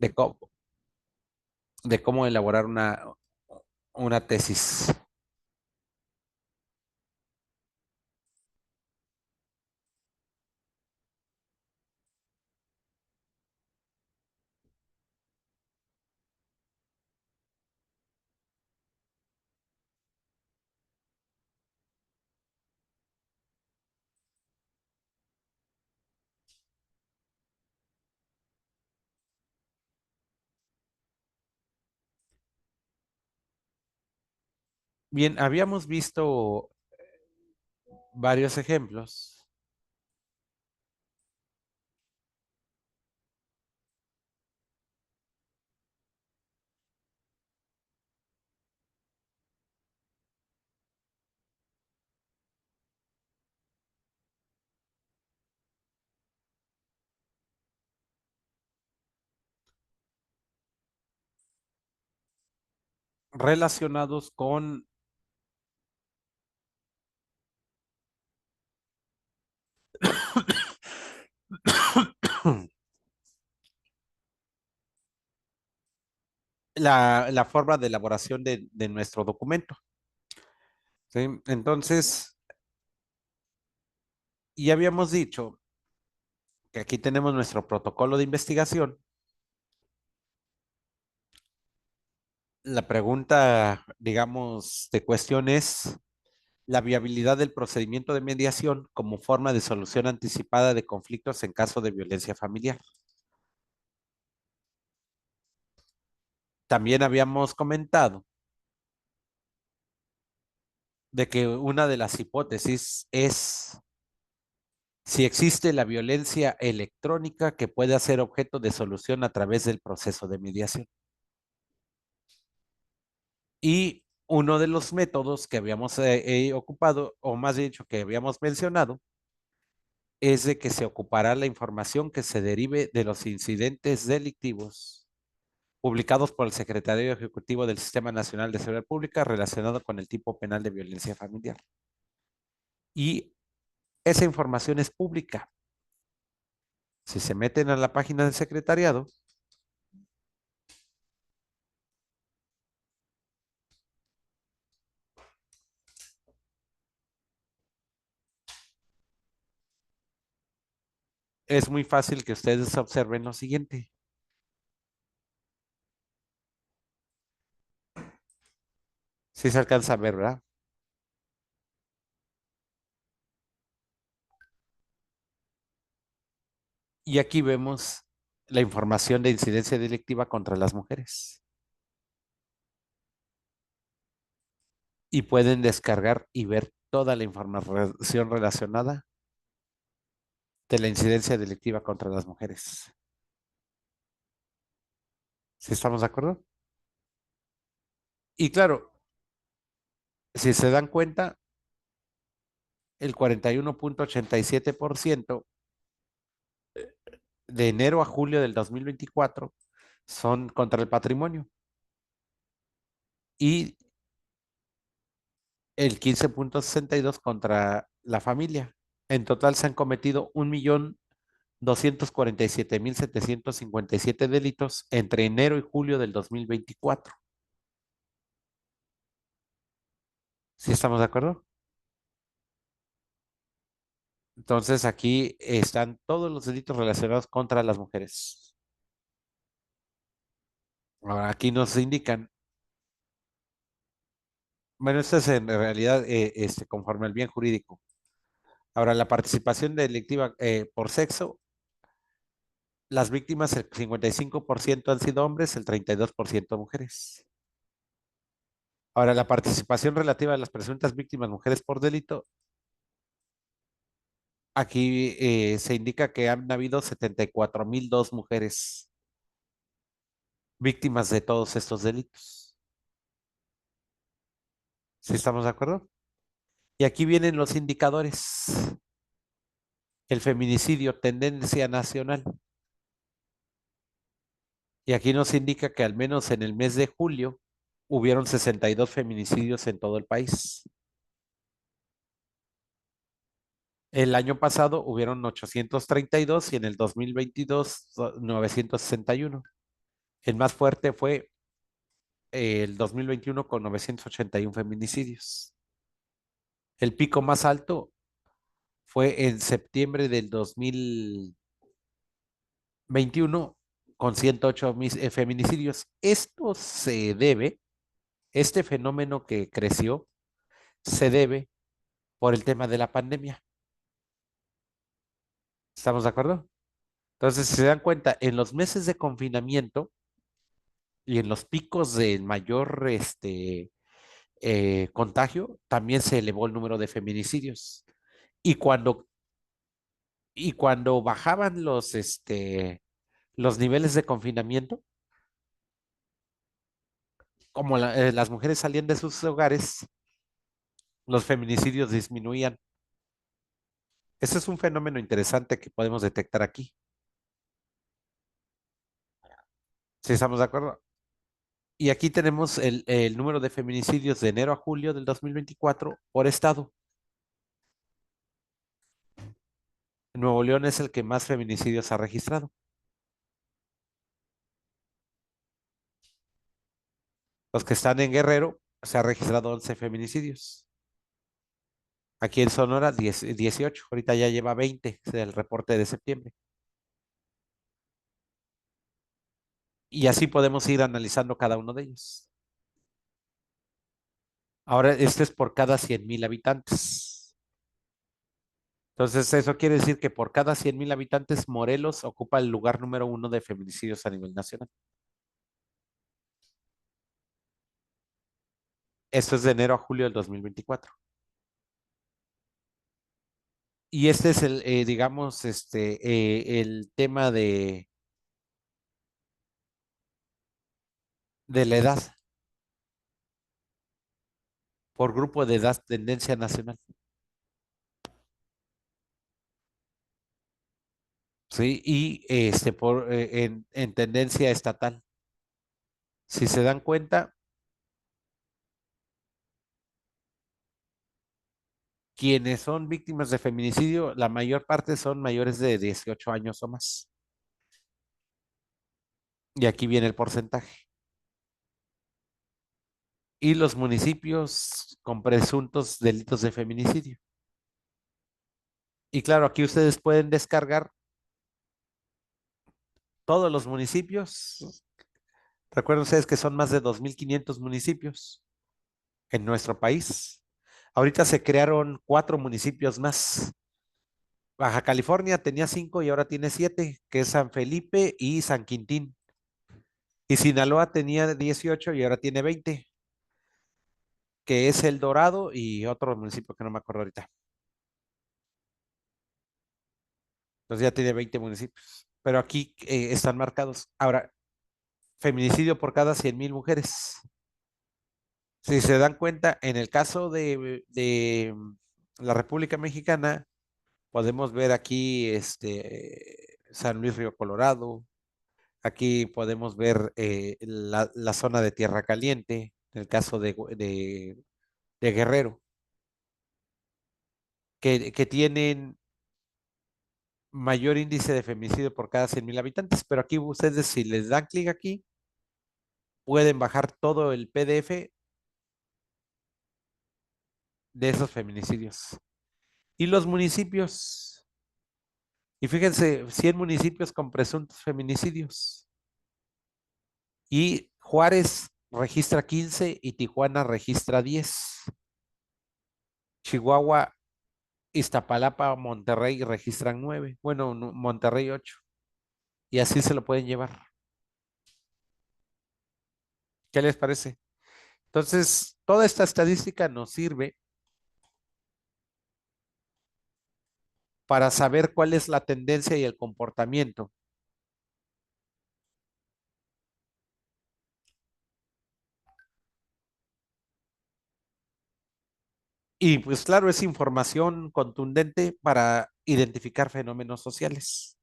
de cómo, de cómo elaborar una tesis. Bien, habíamos visto varios ejemplos relacionados con la forma de elaboración de nuestro documento. ¿Sí? Entonces, ya habíamos dicho que aquí tenemos nuestro protocolo de investigación. La pregunta, digamos, de cuestión es la viabilidad del procedimiento de mediación como forma de solución anticipada de conflictos en caso de violencia familiar. También habíamos comentado de que una de las hipótesis es si existe la violencia electrónica que puede ser objeto de solución a través del proceso de mediación. Y uno de los métodos que habíamos ocupado, o más dicho, que habíamos mencionado, es de que se ocupará la información que se derive de los incidentes delictivos publicados por el Secretario Ejecutivo del Sistema Nacional de Seguridad Pública relacionado con el tipo penal de violencia familiar. Y esa información es pública. Si se meten a la página del secretariado, es muy fácil que ustedes observen lo siguiente. Si se alcanza a ver, ¿verdad? Y aquí vemos la información de incidencia delictiva contra las mujeres. Y pueden descargar y ver toda la información relacionada de la incidencia delictiva contra las mujeres. ¿Sí estamos de acuerdo? Y claro, si se dan cuenta, el 41.87% de enero a julio del 2024 son contra el patrimonio y el 15.62 contra la familia. En total se han cometido 1.247.757 delitos entre enero y julio del 2024. ¿Sí estamos de acuerdo? Entonces aquí están todos los delitos relacionados contra las mujeres. Ahora, aquí nos indican, bueno, esto es en realidad conforme al bien jurídico. Ahora, la participación delictiva por sexo, las víctimas, el 55% han sido hombres, el 32% mujeres. Ahora, la participación relativa de las presuntas víctimas mujeres por delito, aquí se indica que han habido 74.002 mujeres víctimas de todos estos delitos. ¿Sí estamos de acuerdo? Y aquí vienen los indicadores. El feminicidio, tendencia nacional. Y aquí nos indica que al menos en el mes de julio hubieron 62 feminicidios en todo el país. El año pasado hubieron 832 y en el 2022 961. El más fuerte fue el 2021 con 981 feminicidios. El pico más alto fue en septiembre del 2021 con 108 feminicidios. Esto se debe, este fenómeno que creció, se debe por el tema de la pandemia. ¿Estamos de acuerdo? Entonces, si se dan cuenta, en los meses de confinamiento y en los picos de mayor contagio, también se elevó el número de feminicidios. Y cuando, y cuando bajaban los niveles de confinamiento, como las mujeres salían de sus hogares, los feminicidios disminuían. Ese es un fenómeno interesante que podemos detectar aquí. ¿Sí estamos de acuerdo? Y aquí tenemos el número de feminicidios de enero a julio del 2024 por estado. Nuevo León es el que más feminicidios ha registrado. Los que están en Guerrero, se ha registrado 11 feminicidios. Aquí en Sonora, 18. Ahorita ya lleva 20, es el reporte de septiembre. Y así podemos ir analizando cada uno de ellos. Ahora, este es por cada 100,000 habitantes. Entonces, eso quiere decir que por cada 100,000 habitantes, Morelos ocupa el lugar número uno de feminicidios a nivel nacional. Esto es de enero a julio del 2024. Y este es digamos, el tema de la edad, por grupo de edad, tendencia nacional. Sí, y en tendencia estatal. Si se dan cuenta, quienes son víctimas de feminicidio, la mayor parte son mayores de 18 años o más. Y aquí viene el porcentaje. Y los municipios con presuntos delitos de feminicidio. Y claro, aquí ustedes pueden descargar todos los municipios. Recuerden ustedes que son más de 2,500 municipios en nuestro país. Ahorita se crearon 4 municipios más. Baja California tenía 5 y ahora tiene 7, que es San Felipe y San Quintín. Y Sinaloa tenía 18 y ahora tiene 20, que es El Dorado y otro municipio que no me acuerdo ahorita. Entonces ya tiene 20 municipios. Pero aquí están marcados. Ahora, feminicidio por cada 100,000 mujeres. Si se dan cuenta, en el caso de la República Mexicana, podemos ver aquí San Luis Río Colorado. Aquí podemos ver la zona de Tierra Caliente, en el caso de Guerrero, que tienen mayor índice de feminicidio por cada 100,000 habitantes, pero aquí ustedes si les dan clic aquí, pueden bajar todo el PDF de esos feminicidios. Y los municipios, y fíjense, 100 municipios con presuntos feminicidios. Y Juárez registra 15 y Tijuana registra 10. Chihuahua, Iztapalapa, Monterrey registran 9. Bueno, Monterrey 8. Y así se lo pueden llevar. ¿Qué les parece? Entonces, toda esta estadística nos sirve para saber cuál es la tendencia y el comportamiento. Y pues claro, es información contundente para identificar fenómenos sociales.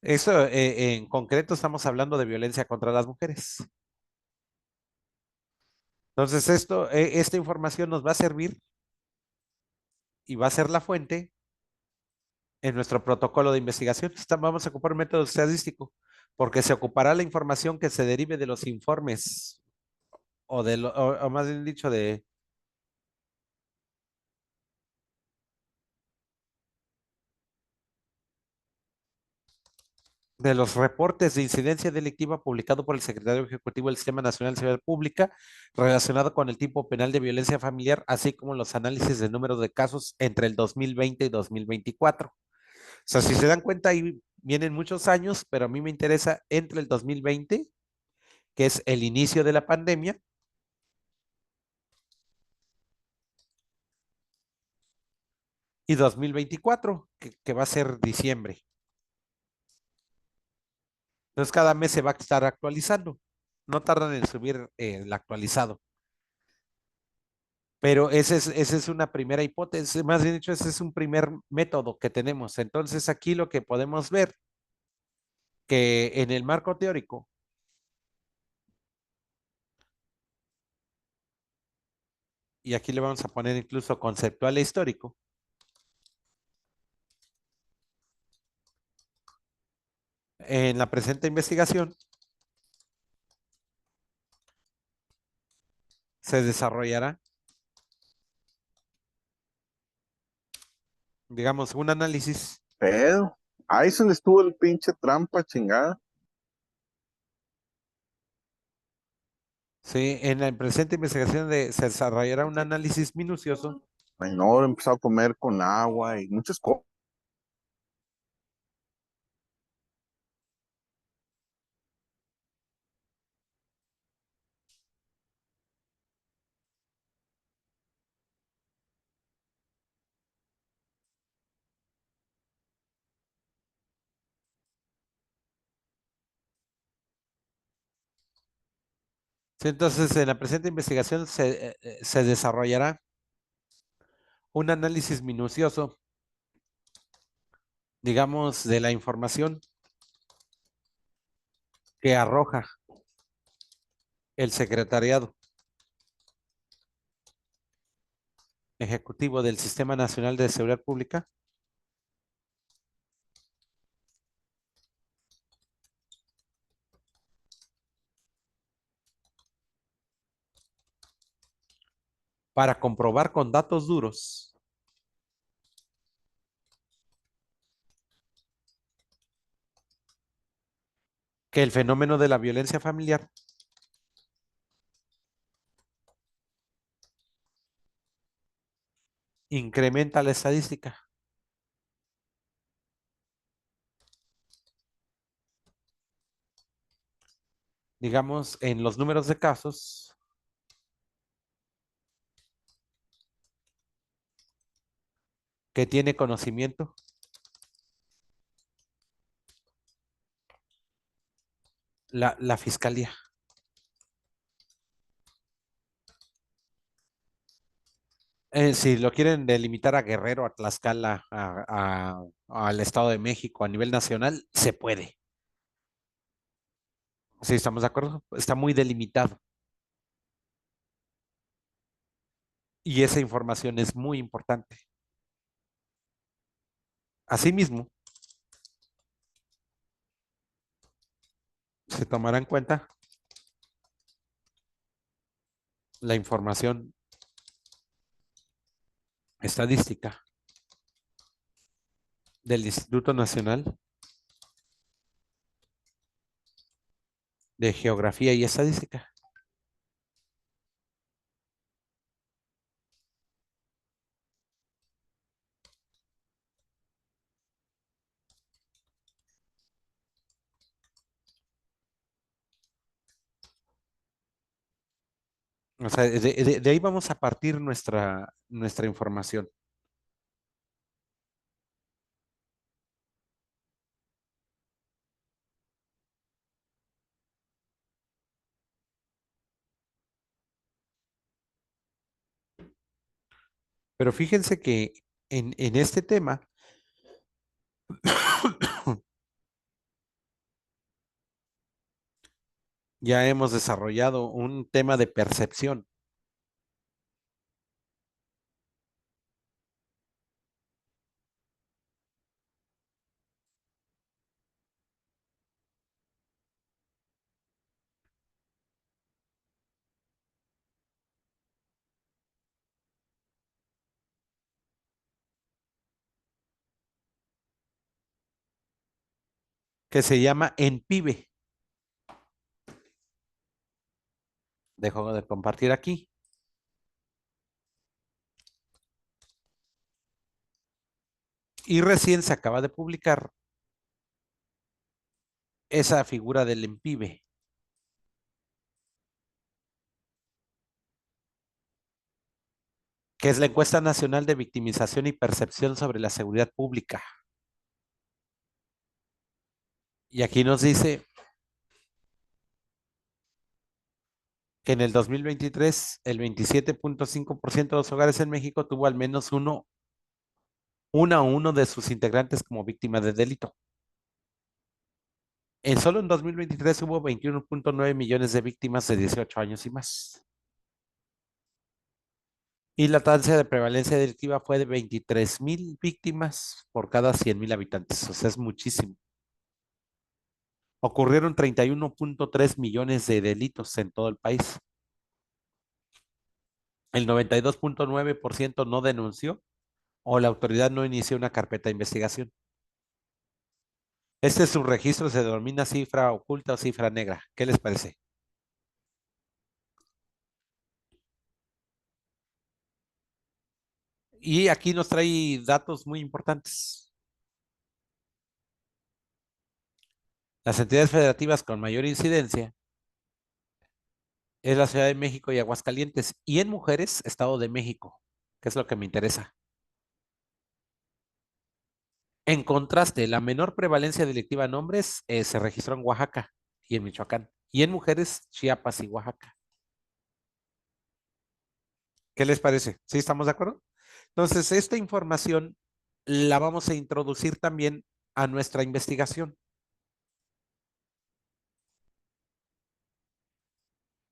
Eso, en concreto, estamos hablando de violencia contra las mujeres. Entonces, esta información nos va a servir y va a ser la fuente en nuestro protocolo de investigación. Vamos a ocupar un método estadístico, porque se ocupará la información que se derive de los informes, o más bien dicho, de los reportes de incidencia delictiva publicado por el Secretario Ejecutivo del Sistema Nacional de Seguridad Pública relacionado con el tipo penal de violencia familiar, así como los análisis de número de casos entre el 2020 y 2024. O sea, si se dan cuenta, ahí vienen muchos años, pero a mí me interesa entre el 2020, que es el inicio de la pandemia, y 2024, que va a ser diciembre. Entonces, cada mes se va a estar actualizando. No tardan en subir el actualizado. Pero esa es una primera hipótesis, más bien dicho, ese es un primer método que tenemos. Entonces, aquí lo que podemos ver, que en el marco teórico, y aquí le vamos a poner incluso conceptual e histórico, en la presente investigación se desarrollará, digamos, un análisis. Pero, ahí es donde estuvo el pinche trampa chingada. Sí, en la presente investigación se desarrollará un análisis minucioso Menor empezó a comer con agua y muchas cosas. sí. Entonces, en la presente investigación se desarrollará un análisis minucioso, digamos, de la información que arroja el secretariado ejecutivo del Sistema Nacional de Seguridad Pública para comprobar con datos duros que el fenómeno de la violencia familiar incrementa la estadística, digamos, en los números de casos que tiene conocimiento la fiscalía. Si lo quieren delimitar a Guerrero, a Tlaxcala, al Estado de México, a nivel nacional, se puede. Sí, estamos de acuerdo. Está muy delimitado. Y esa información es muy importante. Asimismo, se tomará en cuenta la información estadística del Instituto Nacional de Geografía y Estadística. O sea, de ahí vamos a partir nuestra información. Pero fíjense que en este tema ya hemos desarrollado un tema de percepción. que se llama ENPIBE. Dejo de compartir aquí. Y recién se acaba de publicar esa figura del ENPIBE, que es la Encuesta Nacional de Victimización y Percepción sobre la Seguridad Pública. Y aquí nos dice que en el 2023 el 27.5% de los hogares en México tuvo al menos uno de sus integrantes como víctima de delito. Solo en 2023 hubo 21.9 millones de víctimas de 18 años y más. Y la tasa de prevalencia delictiva fue de 23,000 víctimas por cada 100,000 habitantes. O sea, es muchísimo. Ocurrieron 31.3 millones de delitos en todo el país. El 92.9% no denunció o la autoridad no inició una carpeta de investigación. Este subregistro se denomina cifra oculta o cifra negra. ¿Qué les parece? Y aquí nos trae datos muy importantes. Las entidades federativas con mayor incidencia es la Ciudad de México y Aguascalientes. Y en mujeres, Estado de México, que es lo que me interesa. En contraste, la menor prevalencia delictiva en hombres se registró en Oaxaca y en Michoacán. Y en mujeres, Chiapas y Oaxaca. ¿Qué les parece? ¿Sí estamos de acuerdo? Entonces, esta información la vamos a introducir también a nuestra investigación.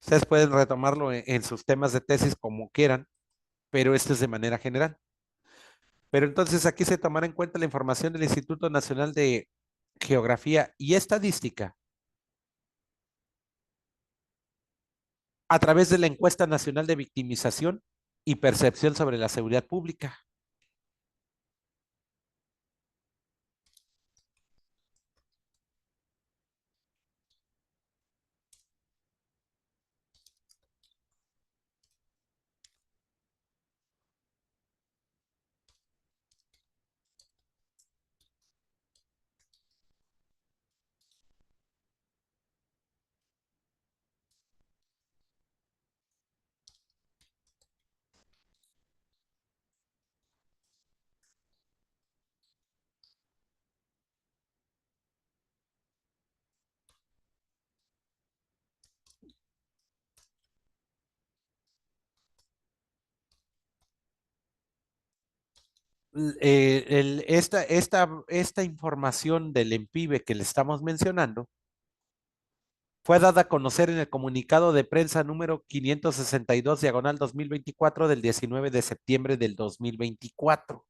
Ustedes pueden retomarlo en sus temas de tesis como quieran, pero esto es de manera general. Pero entonces aquí se tomará en cuenta la información del Instituto Nacional de Geografía y Estadística a través de la Encuesta Nacional de Victimización y Percepción sobre la Seguridad Pública. Esta información del EMPIBE que le estamos mencionando fue dada a conocer en el comunicado de prensa número 562 diagonal 2024 del 19 de septiembre del 2024.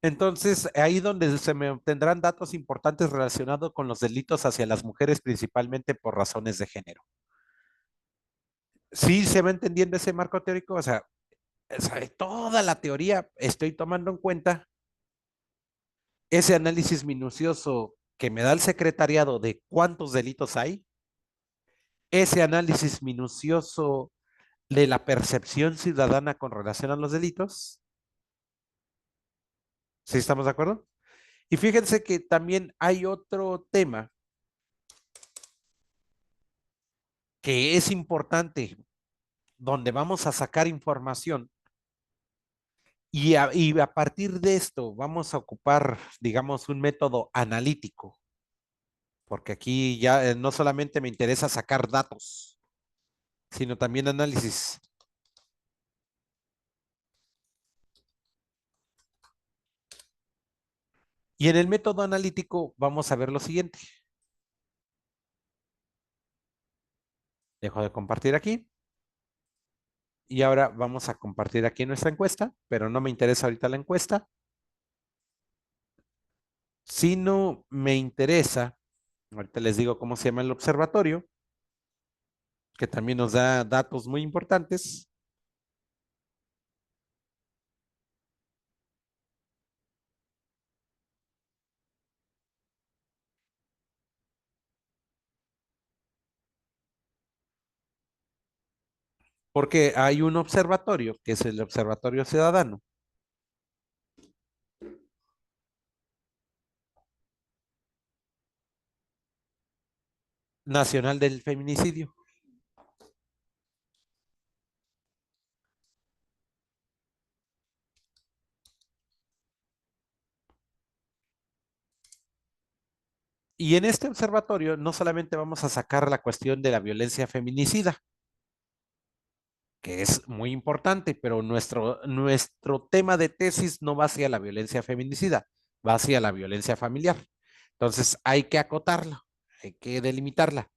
Entonces, ahí donde se me obtendrán datos importantes relacionados con los delitos hacia las mujeres, principalmente por razones de género. ¿Sí se va entendiendo ese marco teórico? O sea, toda la teoría estoy tomando en cuenta ese análisis minucioso que me da el secretariado de cuántos delitos hay, ese análisis minucioso de la percepción ciudadana con relación a los delitos. ¿Sí estamos de acuerdo? Y fíjense que también hay otro tema que es importante, donde vamos a sacar información y a partir de esto vamos a ocupar, digamos, un método analítico, porque aquí ya no solamente me interesa sacar datos, sino también análisis. Y en el método analítico vamos a ver lo siguiente. Dejo de compartir aquí. Y ahora vamos a compartir aquí nuestra encuesta, pero no me interesa ahorita la encuesta, sino me interesa, ahorita les digo cómo se llama el observatorio, que también nos da datos muy importantes, porque hay un observatorio, que es el Observatorio Ciudadano Nacional del Feminicidio. Y en este observatorio no solamente vamos a sacar la cuestión de la violencia feminicida, que es muy importante, pero nuestro tema de tesis no va hacia la violencia feminicida, va hacia la violencia familiar. Entonces hay que acotarla, hay que delimitarla.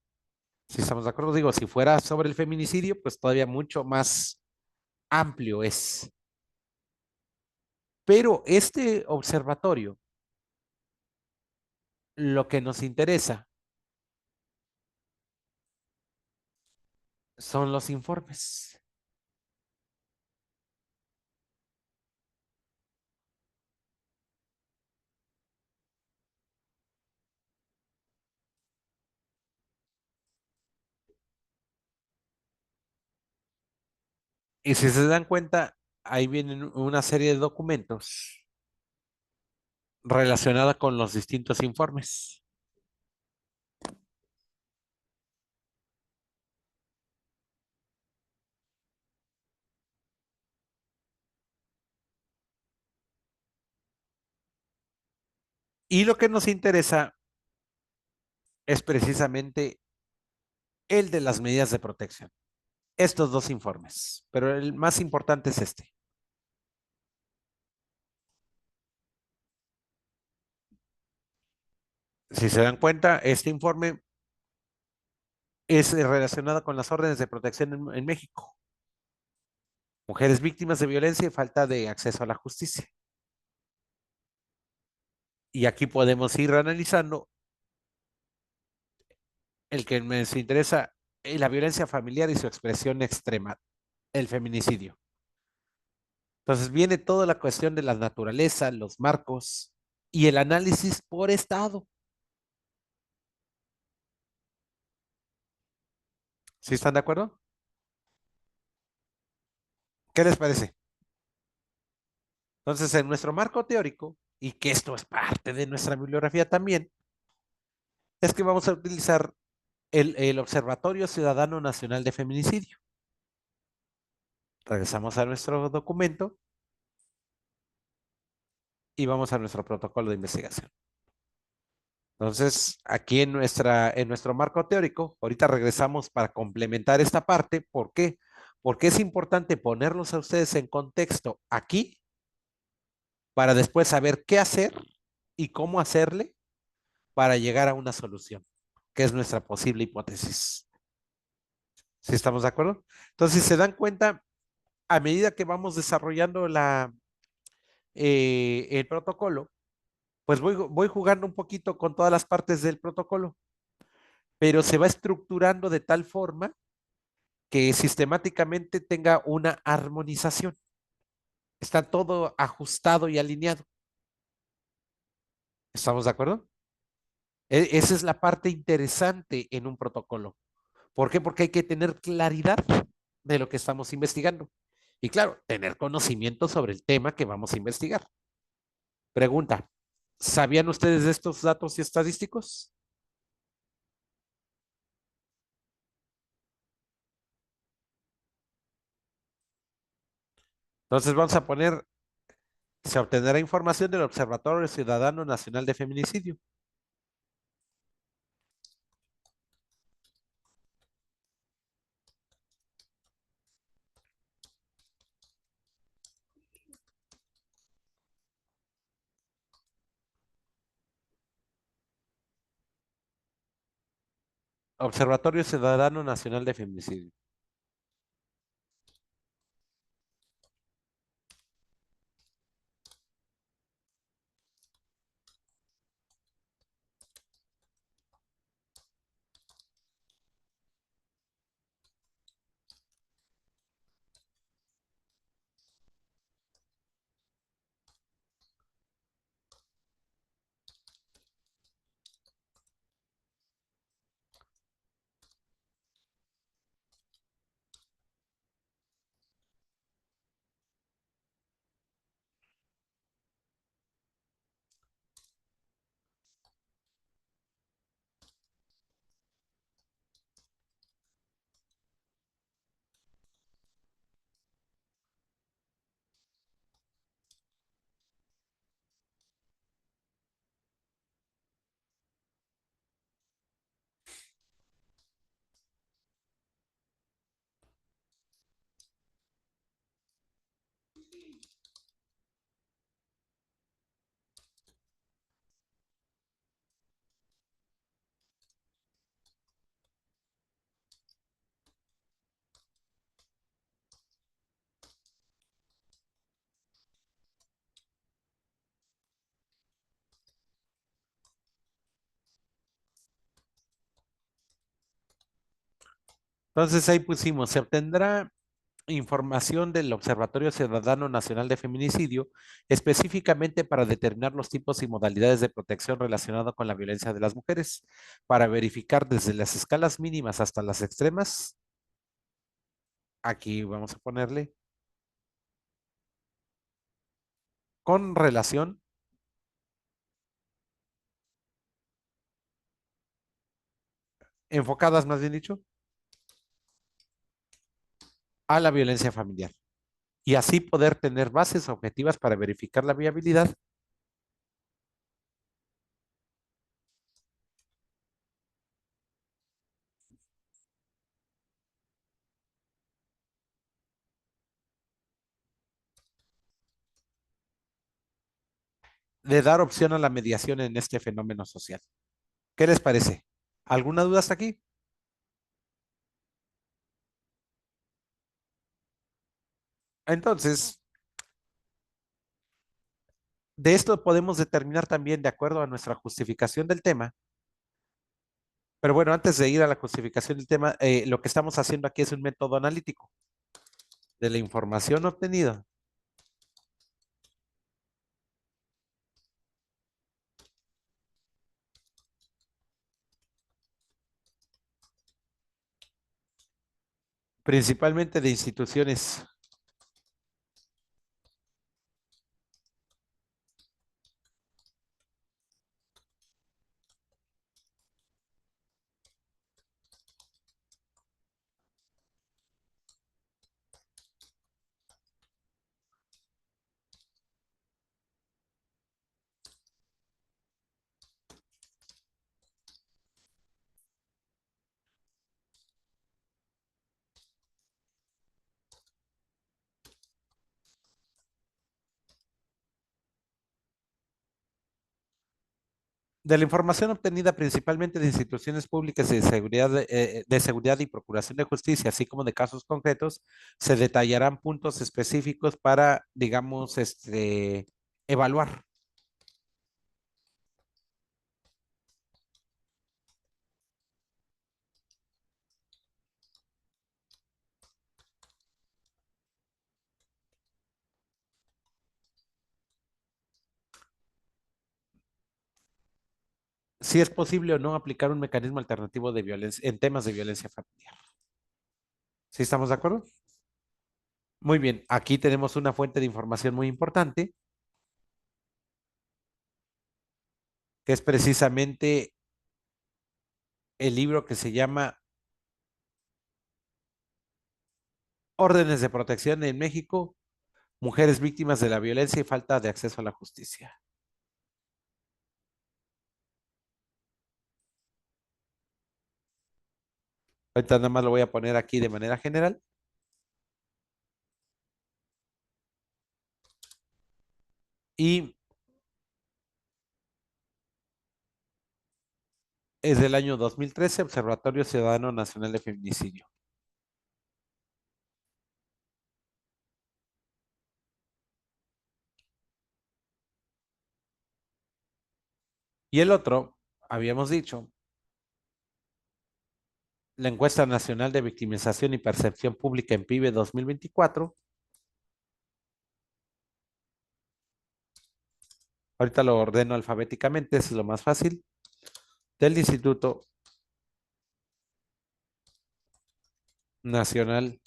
Si estamos de acuerdo, digo, si fuera sobre el feminicidio, pues todavía mucho más amplio es. Pero este observatorio, lo que nos interesa son los informes. Y si se dan cuenta, ahí vienen una serie de documentos relacionada con los distintos informes. Y lo que nos interesa es precisamente el de las medidas de protección. Estos dos informes, pero el más importante es este. Si se dan cuenta, este informe es relacionado con las órdenes de protección en México. Mujeres víctimas de violencia y falta de acceso a la justicia. Y aquí podemos ir analizando el que nos interesa, la violencia familiar y su expresión extrema, el feminicidio. Entonces viene toda la cuestión de la naturaleza, los marcos y el análisis por estado. ¿Sí están de acuerdo? ¿Qué les parece? Entonces, en nuestro marco teórico, y que esto es parte de nuestra bibliografía también, es que vamos a utilizar el Observatorio Ciudadano Nacional de Feminicidio. Regresamos a nuestro documento y vamos a nuestro protocolo de investigación. Entonces, aquí en nuestro marco teórico, ahorita regresamos para complementar esta parte. ¿Por qué? Porque es importante ponerlos a ustedes en contexto aquí para después saber qué hacer y cómo hacerle para llegar a una solución, que es nuestra posible hipótesis. ¿Sí estamos de acuerdo? Entonces, si se dan cuenta, a medida que vamos desarrollando el protocolo, pues voy jugando un poquito con todas las partes del protocolo, pero se va estructurando de tal forma que sistemáticamente tenga una armonización. Está todo ajustado y alineado. ¿Estamos de acuerdo? Esa es la parte interesante en un protocolo. ¿Por qué? Porque hay que tener claridad de lo que estamos investigando. Y claro, tener conocimiento sobre el tema que vamos a investigar. Pregunta, ¿sabían ustedes de estos datos y estadísticos? Entonces vamos a poner, se obtendrá información del Observatorio Ciudadano Nacional de Feminicidio. Observatorio Ciudadano Nacional de Feminicidio. Entonces ahí pusimos, se obtendrá información del Observatorio Ciudadano Nacional de Feminicidio, específicamente para determinar los tipos y modalidades de protección relacionados con la violencia de las mujeres, para verificar desde las escalas mínimas hasta las extremas. Aquí vamos a ponerle con relación, enfocadas más bien dicho, a la violencia familiar. Y así poder tener bases objetivas para verificar la viabilidad de dar opción a la mediación en este fenómeno social. ¿Qué les parece? ¿Alguna duda hasta aquí? Entonces, de esto podemos determinar también, de acuerdo a nuestra justificación del tema, pero bueno, antes de ir a la justificación del tema, lo que estamos haciendo aquí es un método analítico de la información obtenida, principalmente de instituciones de la información obtenida principalmente de instituciones públicas de seguridad y procuración de justicia, así como de casos concretos, se detallarán puntos específicos para, digamos, evaluar. Si es posible o no aplicar un mecanismo alternativo de violencia en temas de violencia familiar. ¿Sí estamos de acuerdo? Muy bien, aquí tenemos una fuente de información muy importante, que es precisamente el libro que se llama Órdenes de Protección en México, Mujeres Víctimas de la Violencia y Falta de Acceso a la Justicia. Ahorita nada más lo voy a poner aquí de manera general. Y Es del año 2013, Observatorio Ciudadano Nacional de Feminicidio. Y el otro, habíamos dicho, la encuesta nacional de victimización y percepción pública en PIB 2024. Ahorita lo ordeno alfabéticamente, es lo más fácil. Del Instituto Nacional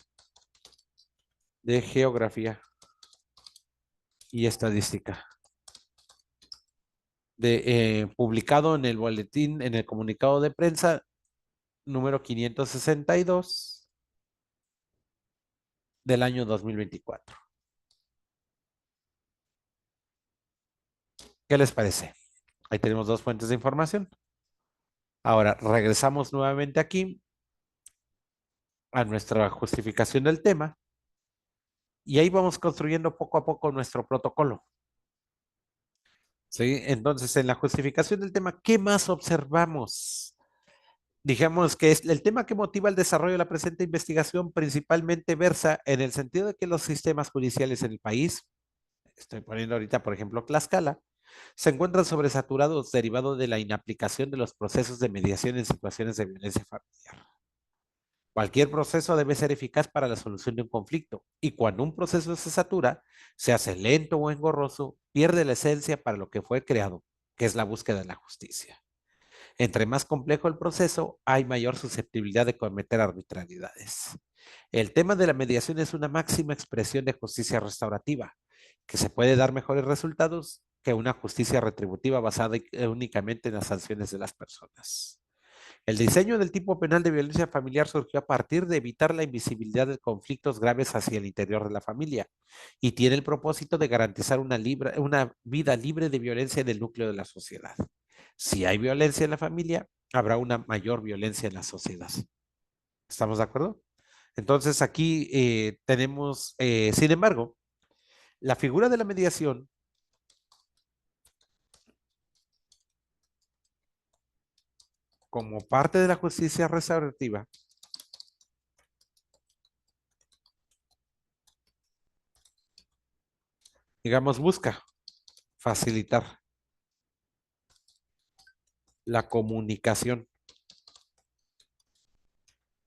de Geografía y Estadística. Publicado en el boletín, en el comunicado de prensa número 562 del año 2024. ¿Qué les parece? Ahí tenemos dos fuentes de información. Ahora, regresamos nuevamente aquí a nuestra justificación del tema y ahí vamos construyendo poco a poco nuestro protocolo. ¿Sí? Entonces, en la justificación del tema, ¿qué más observamos? Digamos que es el tema que motiva el desarrollo de la presente investigación principalmente versa en el sentido de que los sistemas judiciales en el país, estoy poniendo ahorita, por ejemplo, Tlaxcala, se encuentran sobresaturados derivado de la inaplicación de los procesos de mediación en situaciones de violencia familiar. Cualquier proceso debe ser eficaz para la solución de un conflicto y cuando un proceso se satura, se hace lento o engorroso, pierde la esencia para lo que fue creado, que es la búsqueda de la justicia. Entre más complejo el proceso, hay mayor susceptibilidad de cometer arbitrariedades. El tema de la mediación es una máxima expresión de justicia restaurativa, que se puede dar mejores resultados que una justicia retributiva basada únicamente en las sanciones de las personas. El diseño del tipo penal de violencia familiar surgió a partir de evitar la invisibilidad de conflictos graves hacia el interior de la familia y tiene el propósito de garantizar una vida libre de violencia en el núcleo de la sociedad. Si hay violencia en la familia, habrá una mayor violencia en la sociedad. ¿Estamos de acuerdo? Entonces aquí tenemos, sin embargo, la figura de la mediación como parte de la justicia restaurativa, digamos, busca facilitar la comunicación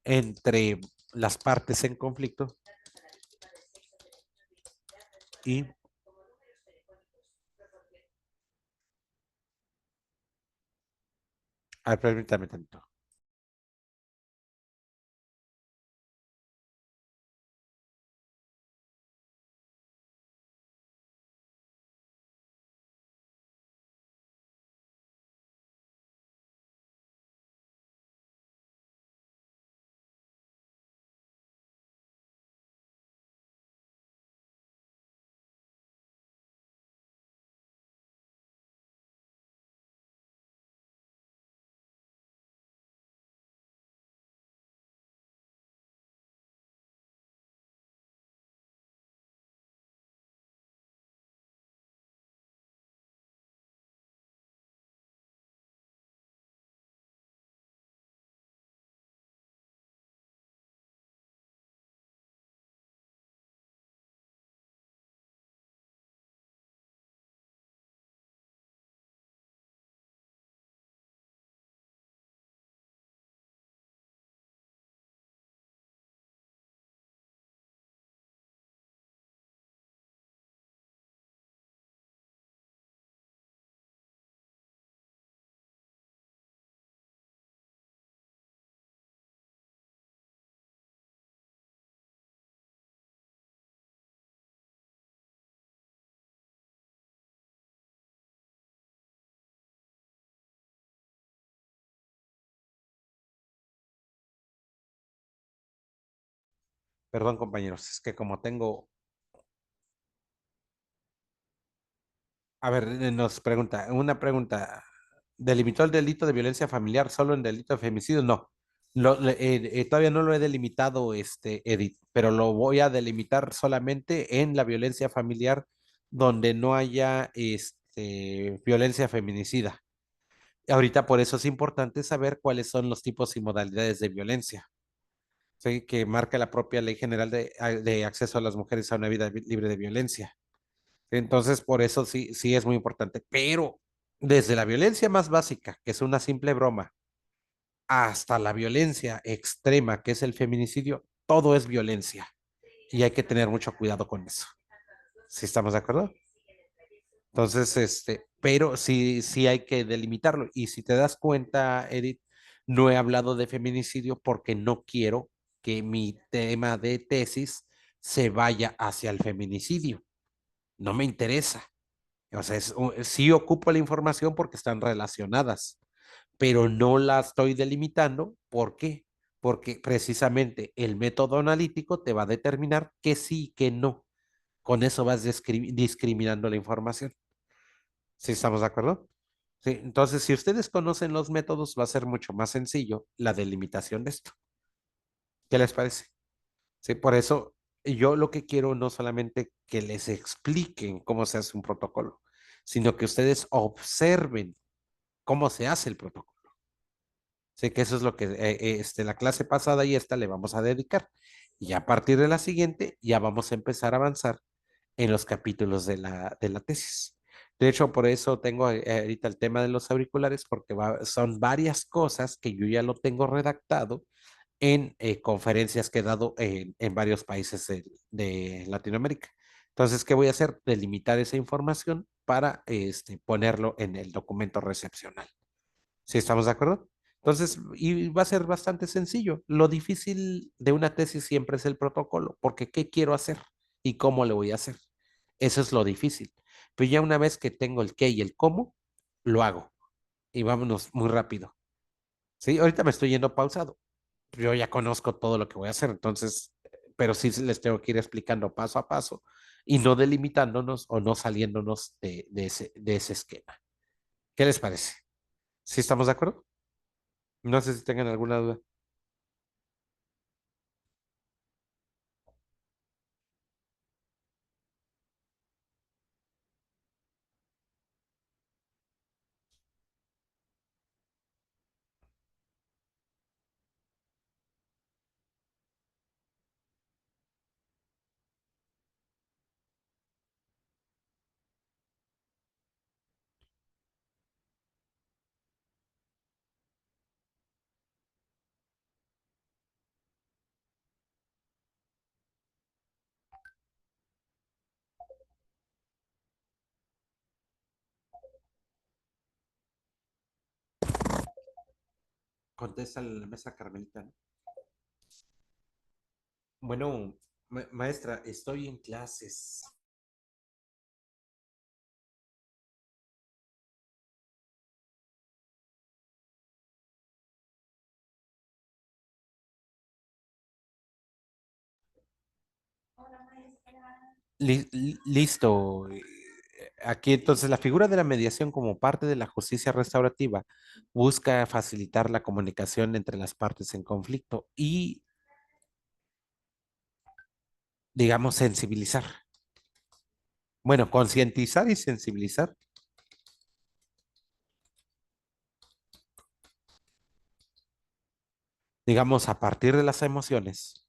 entre las partes en conflicto y, a ver, permítame tanto. Perdón, compañeros, es que como tengo, a ver, nos pregunta, una pregunta, ¿delimitó el delito de violencia familiar solo en delito de femicidio? No, todavía no lo he delimitado, Edith, pero lo voy a delimitar solamente en la violencia familiar donde no haya, violencia feminicida. Ahorita por eso es importante saber cuáles son los tipos y modalidades de violencia, ¿sí? Que marca la propia Ley General de Acceso a las Mujeres a una Vida Libre de Violencia. Entonces, por eso sí, sí es muy importante. Pero desde la violencia más básica, que es una simple broma, hasta la violencia extrema, que es el feminicidio, todo es violencia. Y hay que tener mucho cuidado con eso. ¿Sí estamos de acuerdo? Entonces, pero sí, sí hay que delimitarlo. Y si te das cuenta, Edith, no he hablado de feminicidio porque no quiero que mi tema de tesis se vaya hacia el feminicidio. No me interesa. O sea, sí ocupo la información porque están relacionadas, pero no la estoy delimitando. ¿Por qué? Porque precisamente el método analítico te va a determinar que sí y que no. Con eso vas discriminando la información. ¿Sí estamos de acuerdo? Sí, entonces, si ustedes conocen los métodos, va a ser mucho más sencillo la delimitación de esto. ¿Qué les parece? Sí, por eso yo lo que quiero no solamente que les expliquen cómo se hace un protocolo, sino que ustedes observen cómo se hace el protocolo. Sé que eso es lo que la clase pasada y esta le vamos a dedicar. Y a partir de la siguiente ya vamos a empezar a avanzar en los capítulos de la tesis. De hecho, por eso tengo ahorita el tema de los auriculares, porque son varias cosas que yo ya lo tengo redactado en conferencias que he dado en varios países de Latinoamérica. Entonces, ¿qué voy a hacer? Delimitar esa información para ponerlo en el documento recepcional. ¿Sí estamos de acuerdo? Entonces, y va a ser bastante sencillo. Lo difícil de una tesis siempre es el protocolo, porque ¿qué quiero hacer y cómo lo voy a hacer? Eso es lo difícil. Pero ya una vez que tengo el qué y el cómo, lo hago. Y vámonos muy rápido. Sí, ahorita me estoy yendo pausado. Yo ya conozco todo lo que voy a hacer, entonces, pero sí les tengo que ir explicando paso a paso y no delimitándonos o no saliéndonos de ese esquema. ¿Qué les parece? ¿Sí estamos de acuerdo? No sé si tengan alguna duda. Contesta en la mesa, Carmelita, ¿no? Bueno, maestra, estoy en clases. Listo. Aquí entonces la figura de la mediación como parte de la justicia restaurativa busca facilitar la comunicación entre las partes en conflicto y, digamos, sensibilizar. Bueno, concientizar y sensibilizar, digamos, a partir de las emociones.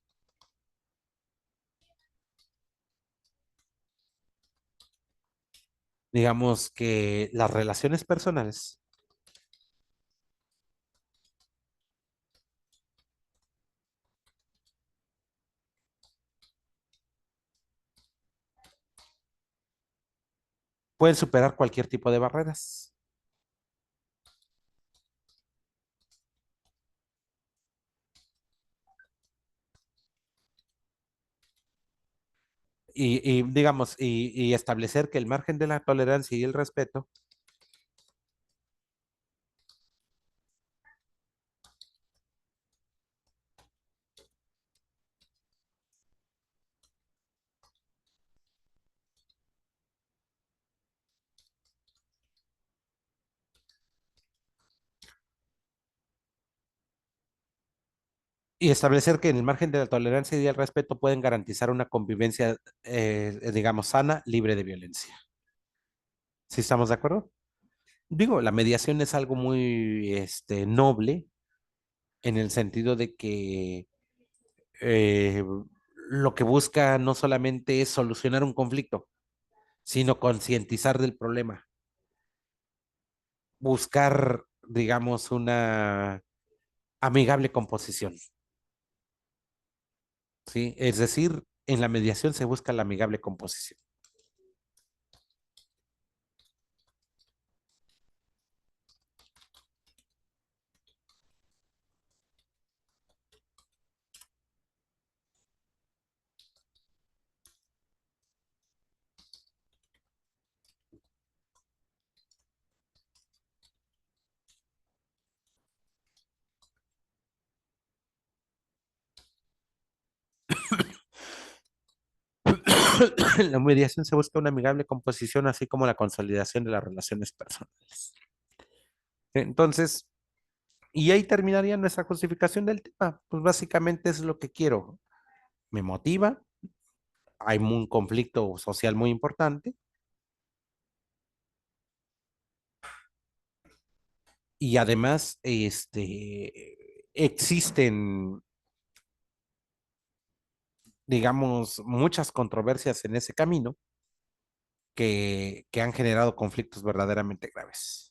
Digamos que las relaciones personales pueden superar cualquier tipo de barreras digamos, y establecer que el margen de la tolerancia y el respeto y establecer que en el margen de la tolerancia y el respeto pueden garantizar una convivencia, digamos, sana, libre de violencia. ¿Sí estamos de acuerdo? Digo, la mediación es algo muy, noble en el sentido de que eh, lo que busca no solamente es solucionar un conflicto, sino concientizar del problema, buscar, digamos, una amigable composición, ¿sí? Es decir, en la mediación se busca la amigable composición. En la mediación se busca una amigable composición, así como la consolidación de las relaciones personales. Entonces, y ahí terminaría nuestra justificación del tema. Pues básicamente es lo que quiero. Me motiva, hay un conflicto social muy importante y además, existen, digamos, muchas controversias en ese camino que han generado conflictos verdaderamente graves.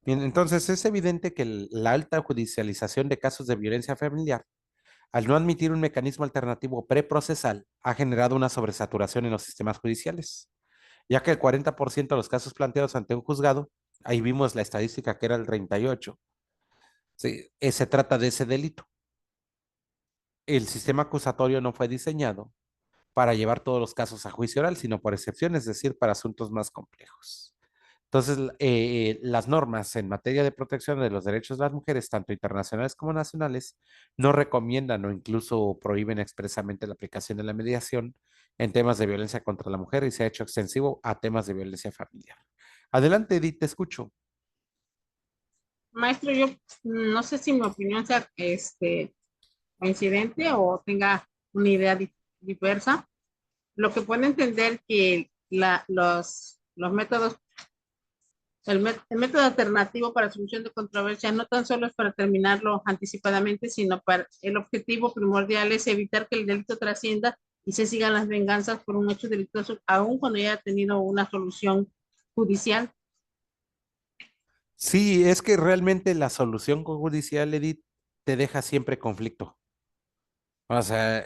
Bien, entonces es evidente que la alta judicialización de casos de violencia familiar, al no admitir un mecanismo alternativo preprocesal, ha generado una sobresaturación en los sistemas judiciales, ya que el 40% de los casos planteados ante un juzgado, ahí vimos la estadística que era el 38, sí, se trata de ese delito. El sistema acusatorio no fue diseñado para llevar todos los casos a juicio oral, sino por excepción, es decir, para asuntos más complejos. Entonces, las normas en materia de protección de los derechos de las mujeres, tanto internacionales como nacionales, no recomiendan o incluso prohíben expresamente la aplicación de la mediación en temas de violencia contra la mujer y se ha hecho extensivo a temas de violencia familiar. Adelante, Edith, te escucho. Maestro, yo no sé si mi opinión sea coincidente o tenga una idea diversa. Lo que puede entender que los métodos, el método alternativo para solución de controversia no tan solo es para terminarlo anticipadamente, sino para el objetivo primordial es evitar que el delito trascienda y se sigan las venganzas por un hecho delictuoso, aun cuando haya tenido una solución judicial. Sí, es que realmente la solución judicial, Edith, te deja siempre conflicto. O sea,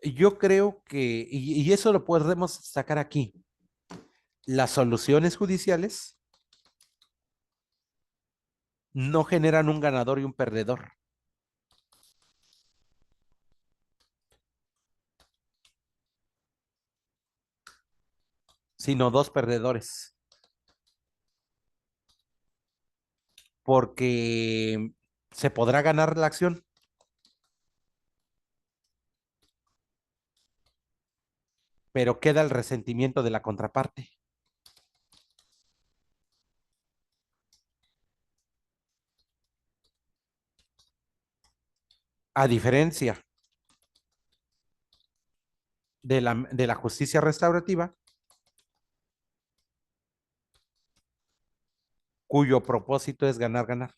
yo creo que, y eso lo podemos sacar aquí, las soluciones judiciales no generan un ganador y un perdedor, sino dos perdedores, porque se podrá ganar la acción, pero queda el resentimiento de la contraparte. A diferencia de la justicia restaurativa, cuyo propósito es ganar, ganar.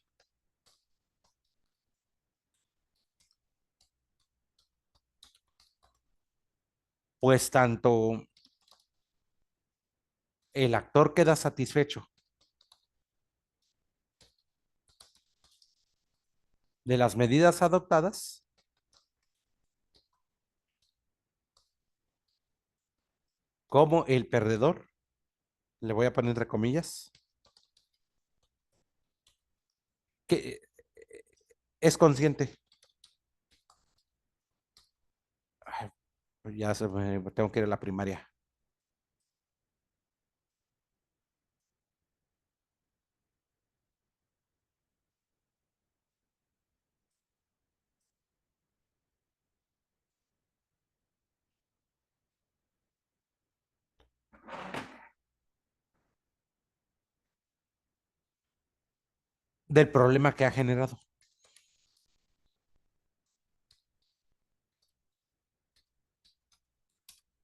Pues tanto el actor queda satisfecho de las medidas adoptadas como el perdedor, le voy a poner entre comillas, que es consciente. Ay, ya tengo que ir a la primaria. Del problema que ha generado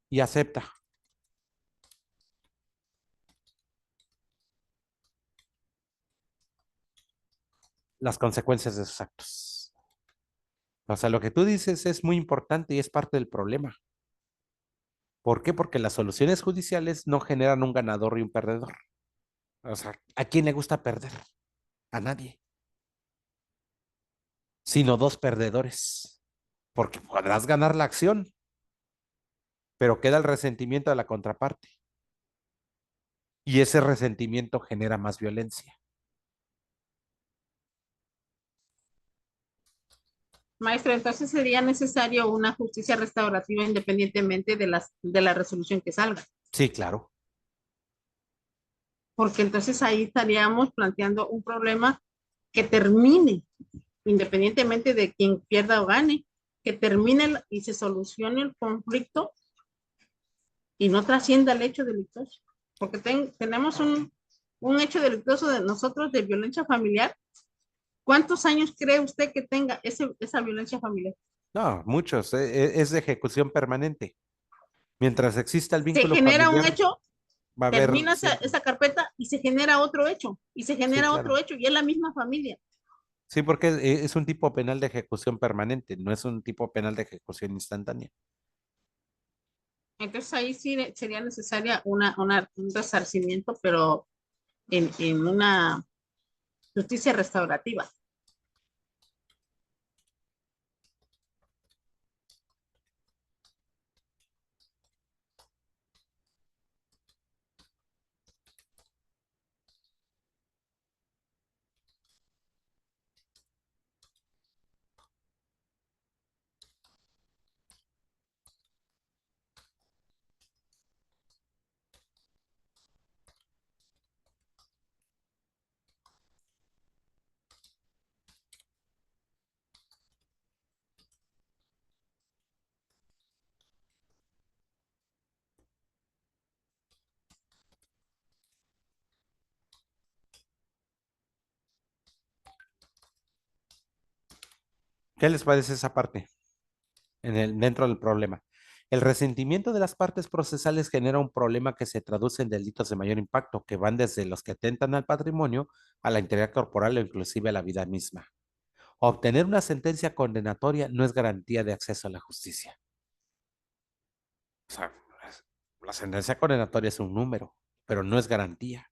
y acepta las consecuencias de sus actos. O sea, lo que tú dices es muy importante y es parte del problema. ¿Por qué? Porque las soluciones judiciales no generan un ganador y un perdedor. O sea, ¿a quién le gusta perder? A nadie, sino dos perdedores. Porque podrás ganar la acción, pero queda el resentimiento de la contraparte. Y ese resentimiento genera más violencia. Maestro, entonces sería necesario una justicia restaurativa independientemente de la resolución que salga, Sí, claro. porque entonces ahí estaríamos planteando un problema que termine, independientemente de quien pierda o gane, que termine y se solucione el conflicto y no trascienda el hecho delictuoso. Porque tenemos un hecho delictuoso de nosotros de violencia familiar. ¿Cuántos años cree usted que tenga esa violencia familiar? No, muchos. Es de ejecución permanente. Mientras exista el Se vínculo genera un familiar, hecho, va a haber termina siempre. esa carpeta y se genera otro hecho, y se Sí, genera otro claro. hecho, y es la misma familia. Sí, porque es un tipo penal de ejecución permanente, no es un tipo penal de ejecución instantánea. Entonces ahí sí sería necesaria un resarcimiento, pero en una justicia restaurativa. ¿Qué les parece esa parte dentro del problema? El resentimiento de las partes procesales genera un problema que se traduce en delitos de mayor impacto, que van desde los que atentan al patrimonio, a la integridad corporal o inclusive a la vida misma. Obtener una sentencia condenatoria no es garantía de acceso a la justicia. O sea, la sentencia condenatoria es un número, pero no es garantía.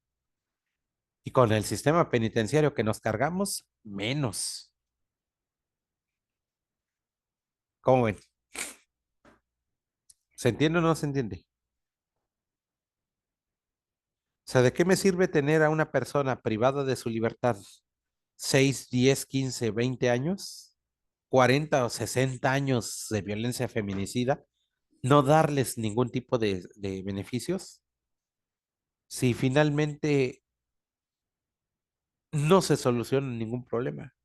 Y con el sistema penitenciario que nos cargamos, menos. ¿Cómo ven? ¿Se entiende o no se entiende? O sea, ¿de qué me sirve tener a una persona privada de su libertad 6, 10, 15, 20 años, 40 o 60 años de violencia feminicida, no darles ningún tipo de beneficios si finalmente no se soluciona ningún problema?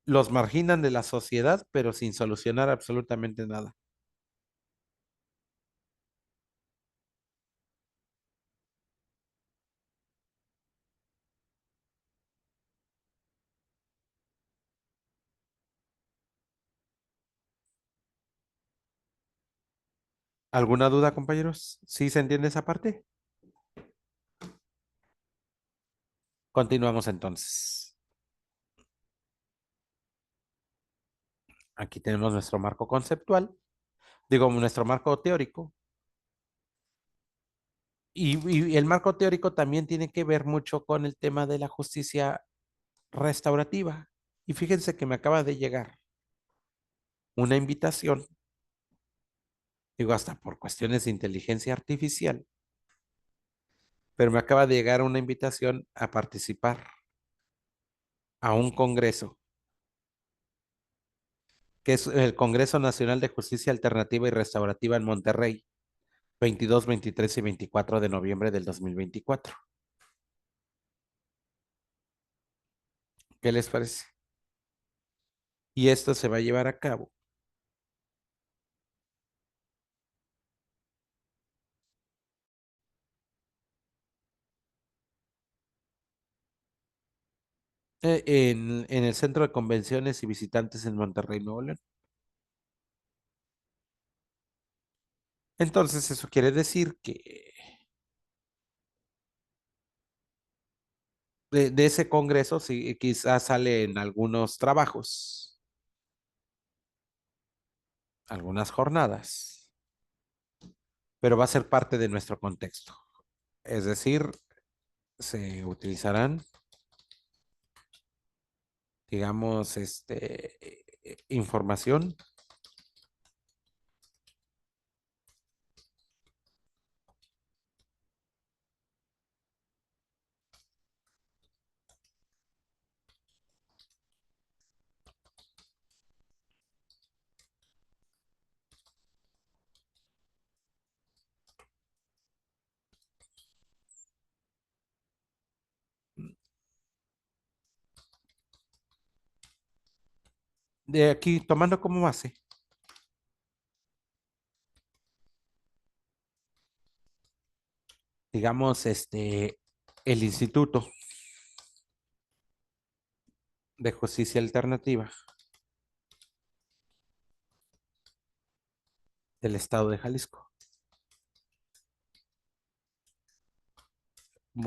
Los marginan de la sociedad, pero sin solucionar absolutamente nada. ¿Alguna duda, compañeros? ¿Sí se entiende esa parte? Continuamos entonces. Aquí tenemos nuestro marco conceptual, digo, nuestro marco teórico. Y el marco teórico también tiene que ver mucho con el tema de la justicia restaurativa. Y fíjense que me acaba de llegar una invitación, digo hasta por cuestiones de inteligencia artificial, pero me acaba de llegar una invitación a participar a un congreso, que es el Congreso Nacional de Justicia Alternativa y Restaurativa en Monterrey, 22, 23 y 24 de noviembre del 2024. ¿Qué les parece? Y esto se va a llevar a cabo en el Centro de Convenciones y Visitantes en Monterrey, Nuevo León. Entonces, eso quiere decir que de ese congreso sí, quizás salen algunos trabajos, algunas jornadas, pero va a ser parte de nuestro contexto. Es decir, se utilizarán, digamos, información de aquí, tomando como base, digamos, el Instituto de Justicia Alternativa del Estado de Jalisco,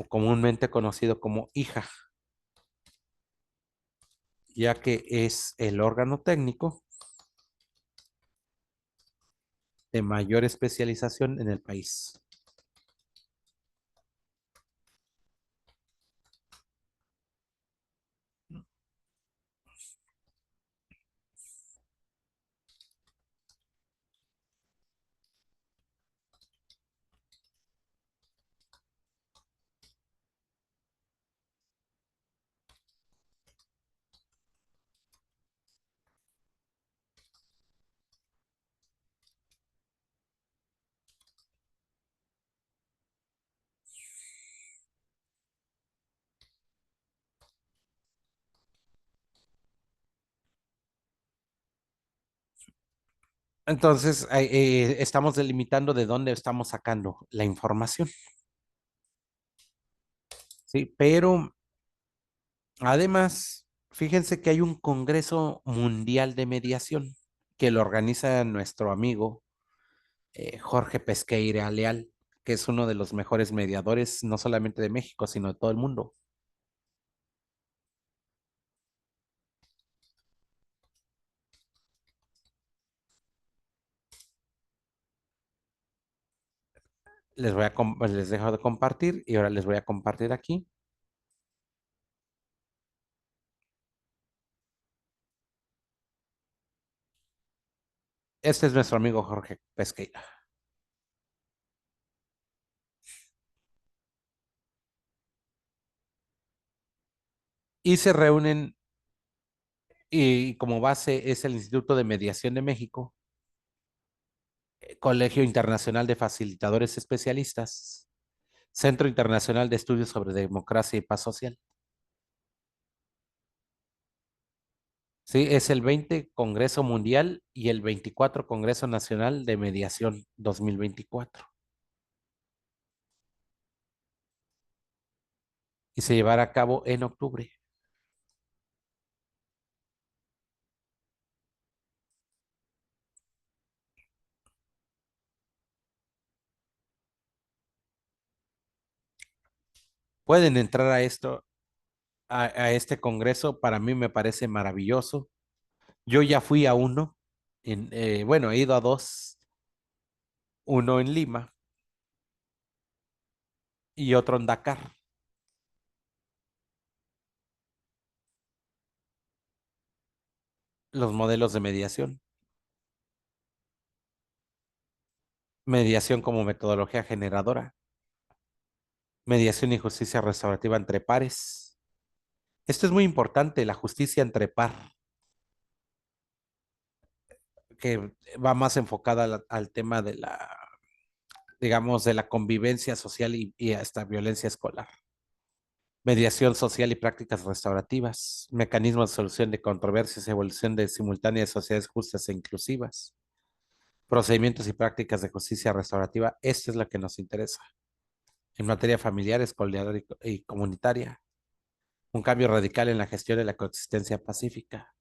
comúnmente conocido como IJA, ya que es el órgano técnico de mayor especialización en el país. Entonces, estamos delimitando de dónde estamos sacando la información, ¿sí? Pero además, fíjense que hay un Congreso Mundial de Mediación que lo organiza nuestro amigo Jorge Pesqueira Leal, que es uno de los mejores mediadores, no solamente de México, sino de todo el mundo. Les dejo de compartir y ahora les voy a compartir aquí. Este es nuestro amigo Jorge Pesqueira. Y se reúnen y como base es el Instituto de Mediación de México, Colegio Internacional de Facilitadores Especialistas, Centro Internacional de Estudios sobre Democracia y Paz Social. Sí, es el 20 Congreso Mundial y el 24 Congreso Nacional de Mediación 2024. Y se llevará a cabo en octubre. Pueden entrar a esto, a este congreso. Para mí me parece maravilloso. Yo ya fui a uno, bueno, he ido a dos, uno en Lima y otro en Dakar. Los modelos de mediación. Mediación como metodología generadora. Mediación y justicia restaurativa entre pares. Esto es muy importante, la justicia entre par, que va más enfocada al tema de la, digamos, de la convivencia social y hasta violencia escolar. Mediación social y prácticas restaurativas, mecanismos de solución de controversias, evolución de simultánea de sociedades justas e inclusivas, procedimientos y prácticas de justicia restaurativa. Esto es lo que nos interesa. En materia familiar, escolar y comunitaria, un cambio radical en la gestión de la coexistencia pacífica.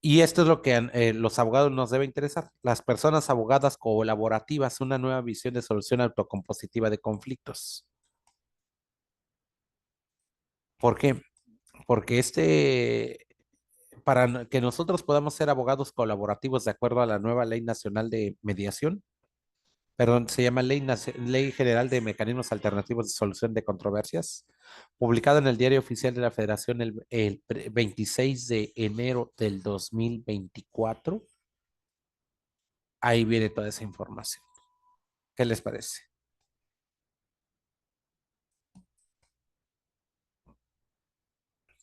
Y esto es lo que los abogados nos debe interesar. Las personas abogadas colaborativas, una nueva visión de solución autocompositiva de conflictos. ¿Por qué? Porque para que nosotros podamos ser abogados colaborativos de acuerdo a la nueva Ley Nacional de Mediación, perdón, se llama Ley General de Mecanismos Alternativos de Solución de Controversias, publicada en el Diario Oficial de la Federación el 26 de enero del 2024. Ahí viene toda esa información. ¿Qué les parece?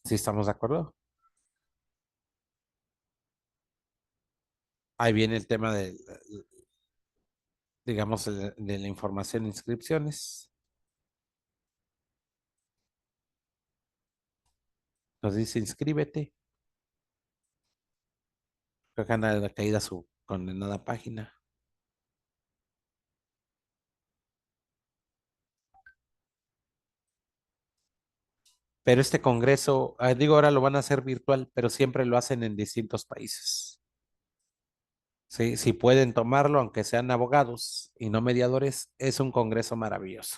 ¿Sí estamos de acuerdo? Ahí viene el tema de, digamos, de la información de inscripciones. Nos dice inscríbete. Creo que anda de caída su condenada página. Pero este congreso, digo, ahora lo van a hacer virtual, pero siempre lo hacen en distintos países. Sí, si pueden tomarlo, aunque sean abogados y no mediadores, es un congreso maravilloso.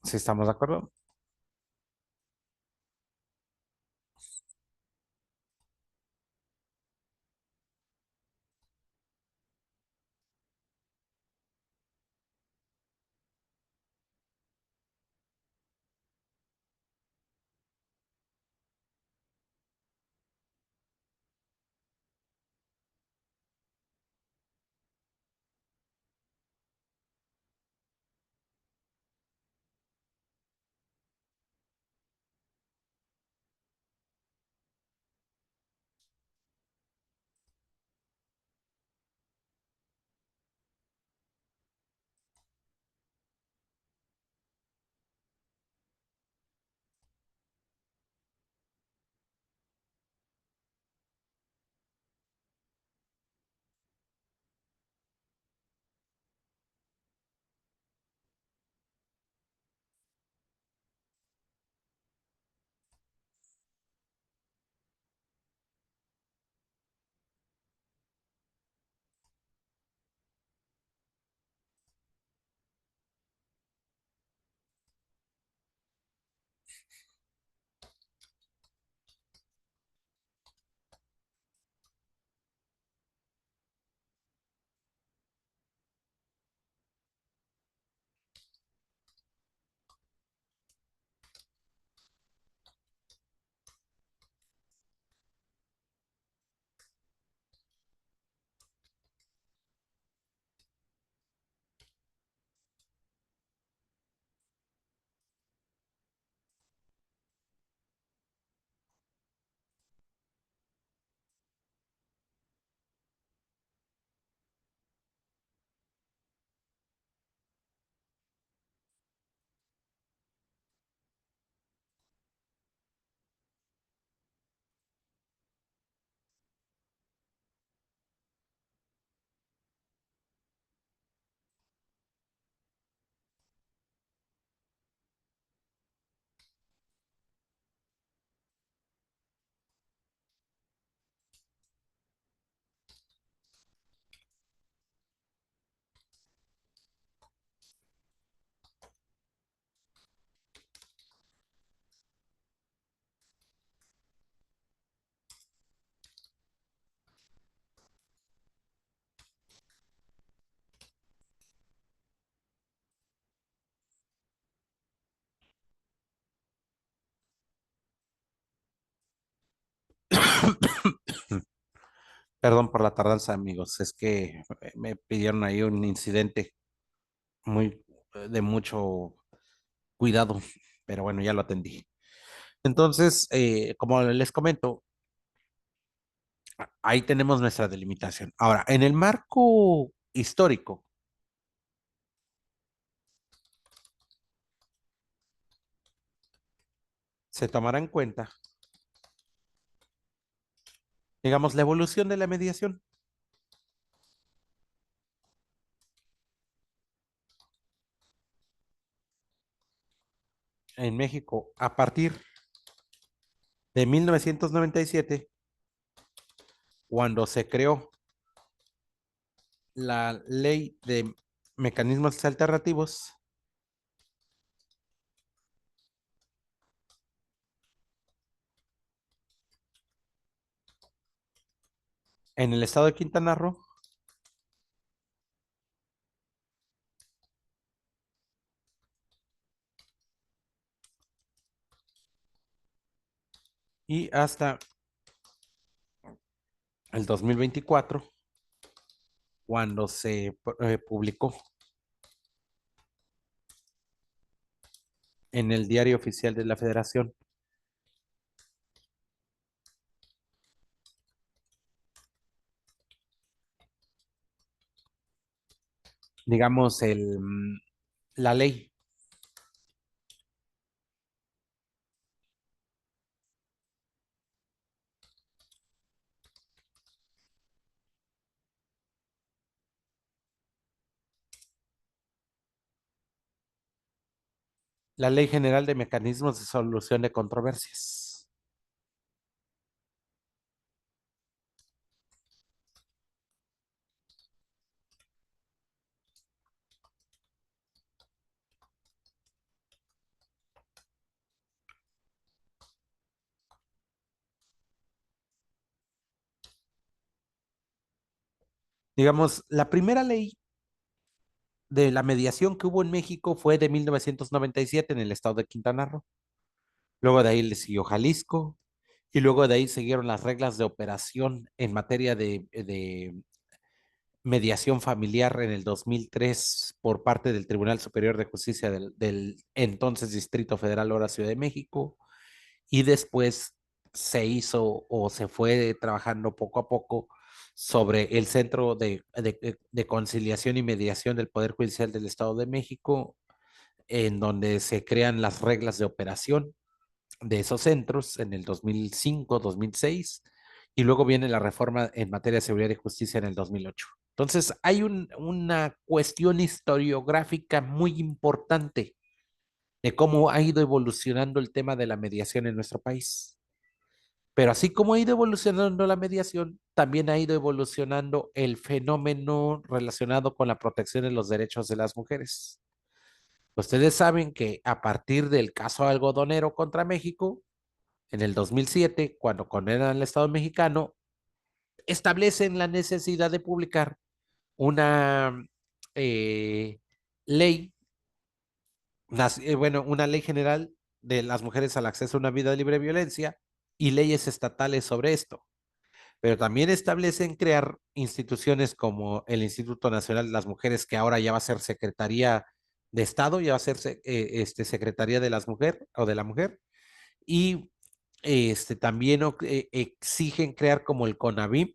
¿Sí estamos de acuerdo? Perdón por la tardanza, amigos. Es que me pidieron ahí un incidente muy de mucho cuidado, pero bueno, ya lo atendí. Entonces, como les comento, ahí tenemos nuestra delimitación. Ahora, en el marco histórico, se tomará en cuenta, digamos, la evolución de la mediación en México a partir de 1997, cuando se creó la ley de mecanismos alternativos en el estado de Quintana Roo y hasta el 2024, cuando se publicó en el Diario Oficial de la Federación, digamos, la ley. La Ley General de Mecanismos de Solución de Controversias. Digamos, la primera ley de la mediación que hubo en México fue de 1997 en el estado de Quintana Roo. Luego de ahí le siguió Jalisco y luego de ahí siguieron las reglas de operación en materia de mediación familiar en el 2003 por parte del Tribunal Superior de Justicia del entonces Distrito Federal, ahora Ciudad de México, y después se hizo o se fue trabajando poco a poco sobre el Centro de Conciliación y Mediación del Poder Judicial del Estado de México, en donde se crean las reglas de operación de esos centros en el 2005, 2006, y luego viene la reforma en materia de seguridad y justicia en el 2008. Entonces, hay una cuestión historiográfica muy importante de cómo ha ido evolucionando el tema de la mediación en nuestro país. Pero así como ha ido evolucionando la mediación, también ha ido evolucionando el fenómeno relacionado con la protección de los derechos de las mujeres. Ustedes saben que a partir del caso algodonero contra México, en el 2007, cuando condenan al Estado mexicano, establecen la necesidad de publicar una eh, ley, bueno, una ley general de las mujeres al acceso a una vida libre de violencia y leyes estatales sobre esto. Pero también establecen crear instituciones como el Instituto Nacional de las Mujeres, que ahora ya va a ser Secretaría de Estado, ya va a ser Secretaría de las Mujeres o de la Mujer, y también exigen crear como el CONAVIM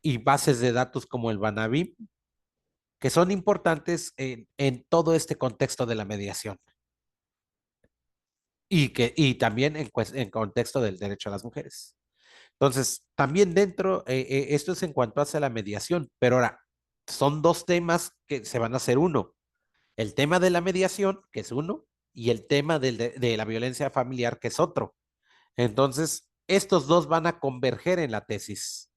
y bases de datos como el BANAVIM, que son importantes en todo este contexto de la mediación y también en contexto del derecho a las mujeres. Entonces, también dentro, esto es en cuanto hace la mediación, pero ahora, son dos temas que se van a hacer uno. El tema de la mediación, que es uno, y el tema de la violencia familiar, que es otro. Entonces, estos dos van a converger en la tesis.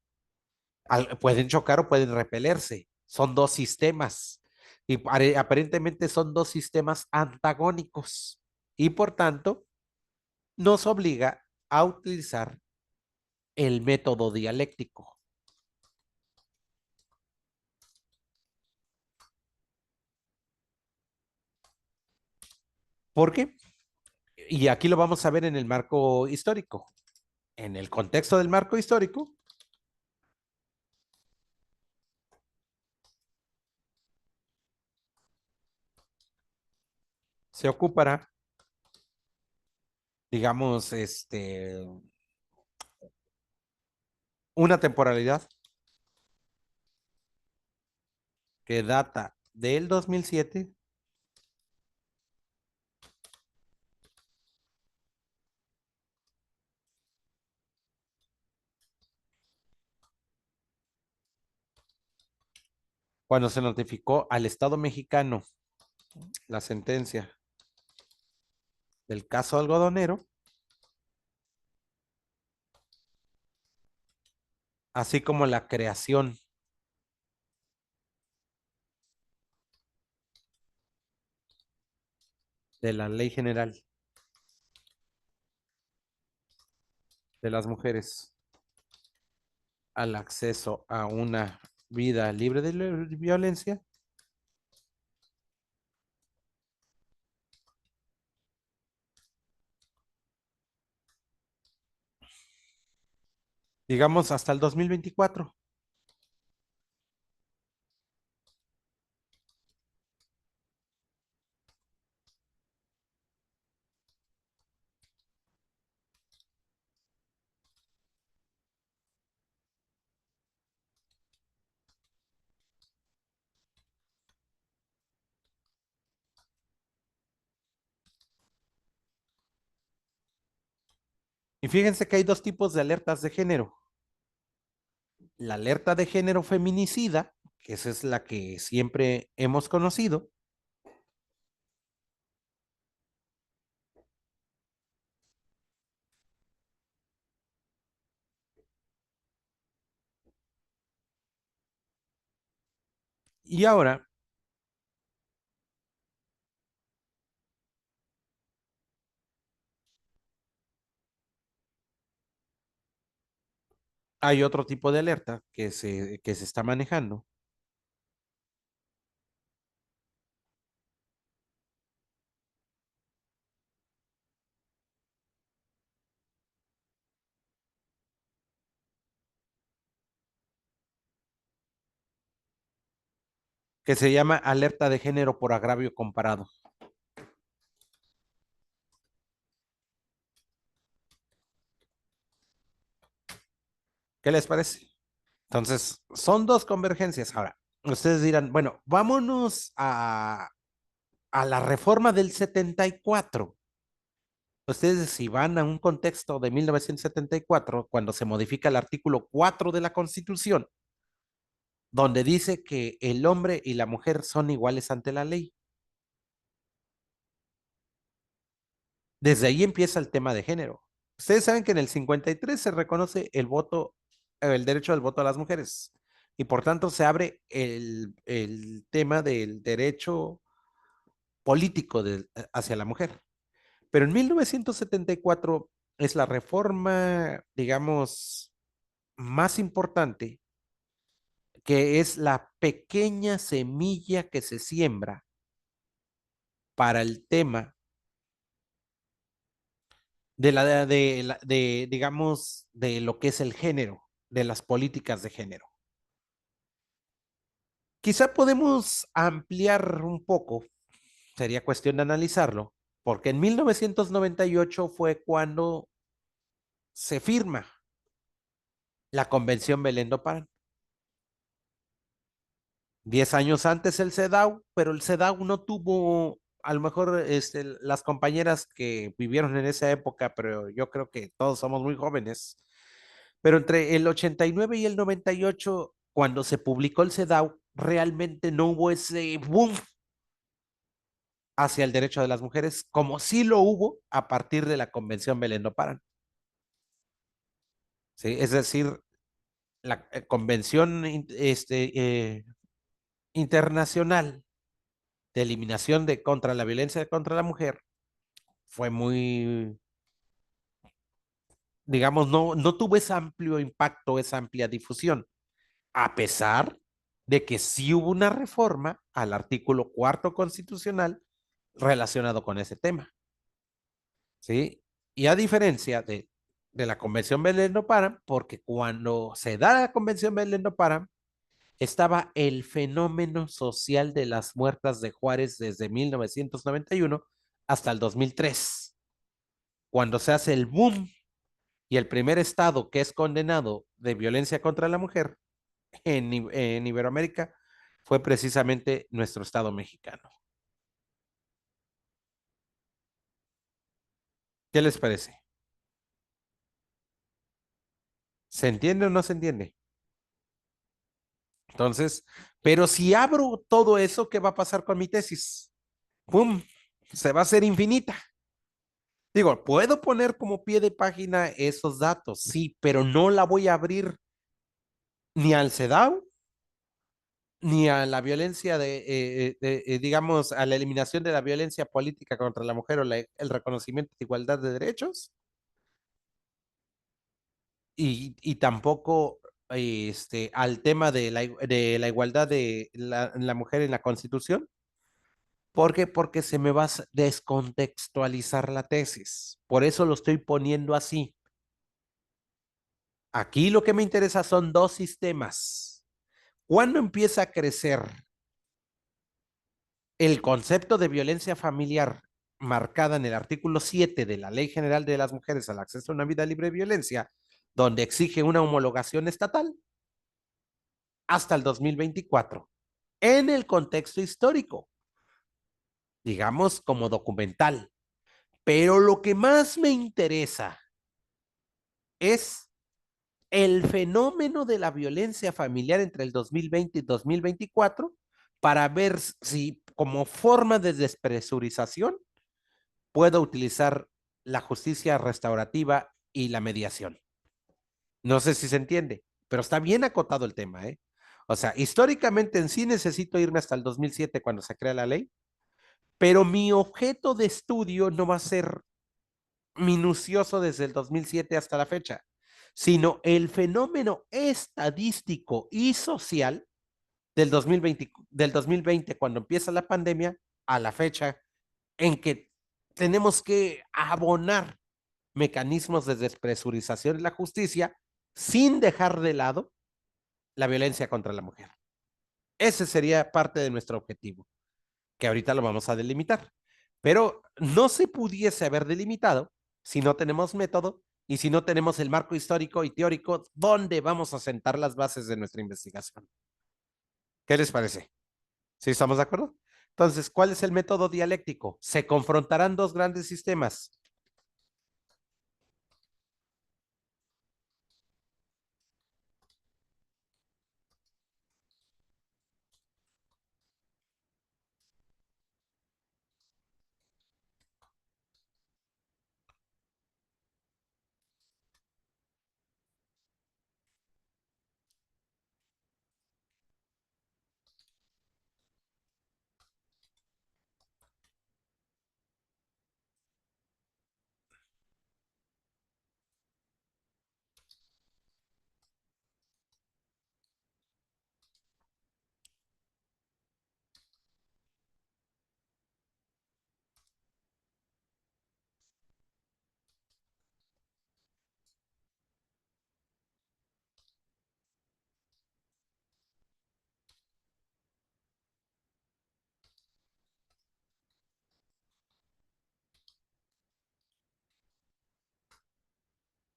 Pueden chocar o pueden repelerse. Son dos sistemas. Y aparentemente son dos sistemas antagónicos. Y por tanto, nos obliga a utilizar el método dialéctico. ¿Por qué? Y aquí lo vamos a ver en el marco histórico. En el contexto del marco histórico, se ocupará, digamos, una temporalidad que data del 2007 cuando se notificó al Estado mexicano la sentencia del caso algodonero, así como la creación de la Ley General de las Mujeres al acceso a una vida libre de violencia, digamos hasta el 2024. Y fíjense que hay dos tipos de alertas de género. La alerta de género feminicida, que esa es la que siempre hemos conocido, y ahora hay otro tipo de alerta que se está manejando, que se llama alerta de género por agravio comparado. ¿Qué les parece? Entonces, son dos convergencias. Ahora, ustedes dirán, bueno, vámonos a la reforma del 74. Ustedes si van a un contexto de 1974, cuando se modifica el artículo 4 de la Constitución, donde dice que el hombre y la mujer son iguales ante la ley. Desde ahí empieza el tema de género. Ustedes saben que en el 53 se reconoce el voto, el derecho al voto a las mujeres, y por tanto se abre el tema del derecho político hacia la mujer. Pero en 1974 es la reforma, digamos, más importante, que es la pequeña semilla que se siembra para el tema digamos, de lo que es el género, de las políticas de género. Quizá podemos ampliar un poco, sería cuestión de analizarlo, porque en 1998 fue cuando se firma la Convención Belén do Parán. 10 años antes el CEDAW, pero el CEDAW no tuvo, a lo mejor las compañeras que vivieron en esa época, pero yo creo que todos somos muy jóvenes, pero entre el 89 y el 98, cuando se publicó el CEDAW, realmente no hubo ese boom hacia el derecho de las mujeres, como sí lo hubo a partir de la Convención Belén do Parán. ¿Sí? Es decir, la Convención Internacional de Eliminación contra la Violencia contra la Mujer fue muy, digamos, no tuvo ese amplio impacto, esa amplia difusión, a pesar de que sí hubo una reforma al artículo cuarto constitucional relacionado con ese tema, ¿sí? Y a diferencia de la Convención Belén do Parán, porque cuando se da la Convención Belén do Parán, estaba el fenómeno social de las muertas de Juárez desde 1991 hasta el 2003, cuando se hace el boom y el primer estado que es condenado de violencia contra la mujer en Iberoamérica fue precisamente nuestro estado mexicano. ¿Qué les parece? ¿Se entiende o no se entiende? Entonces, pero si abro todo eso, ¿qué va a pasar con mi tesis? ¡Pum! Se va a hacer infinita. Digo, puedo poner como pie de página esos datos, sí, pero no la voy a abrir ni al CEDAW, ni a la violencia digamos, a la eliminación de la violencia política contra la mujer o el reconocimiento de igualdad de derechos, y tampoco al tema de la igualdad de la mujer en la Constitución. ¿Por qué? Porque se me va a descontextualizar la tesis. Por eso lo estoy poniendo así. Aquí lo que me interesa son dos sistemas. ¿Cuándo empieza a crecer el concepto de violencia familiar marcada en el artículo 7 de la Ley General de las Mujeres al acceso a una vida libre de violencia, donde exige una homologación estatal? Hasta el 2024, en el contexto histórico, digamos como documental. Pero lo que más me interesa es el fenómeno de la violencia familiar entre el 2020 y 2024 para ver si como forma de despresurización puedo utilizar la justicia restaurativa y la mediación. No sé si se entiende, pero está bien acotado el tema, ¿eh? O sea, históricamente en sí necesito irme hasta el 2007 cuando se crea la ley, pero mi objeto de estudio no va a ser minucioso desde el 2007 hasta la fecha, sino el fenómeno estadístico y social del 2020 cuando empieza la pandemia, a la fecha en que tenemos que abonar mecanismos de despresurización de la justicia sin dejar de lado la violencia contra la mujer. Ese sería parte de nuestro objetivo, que ahorita lo vamos a delimitar. Pero no se pudiese haber delimitado si no tenemos método y si no tenemos el marco histórico y teórico donde vamos a sentar las bases de nuestra investigación. ¿Qué les parece? ¿Sí estamos de acuerdo? Entonces, ¿cuál es el método dialéctico? Se confrontarán dos grandes sistemas.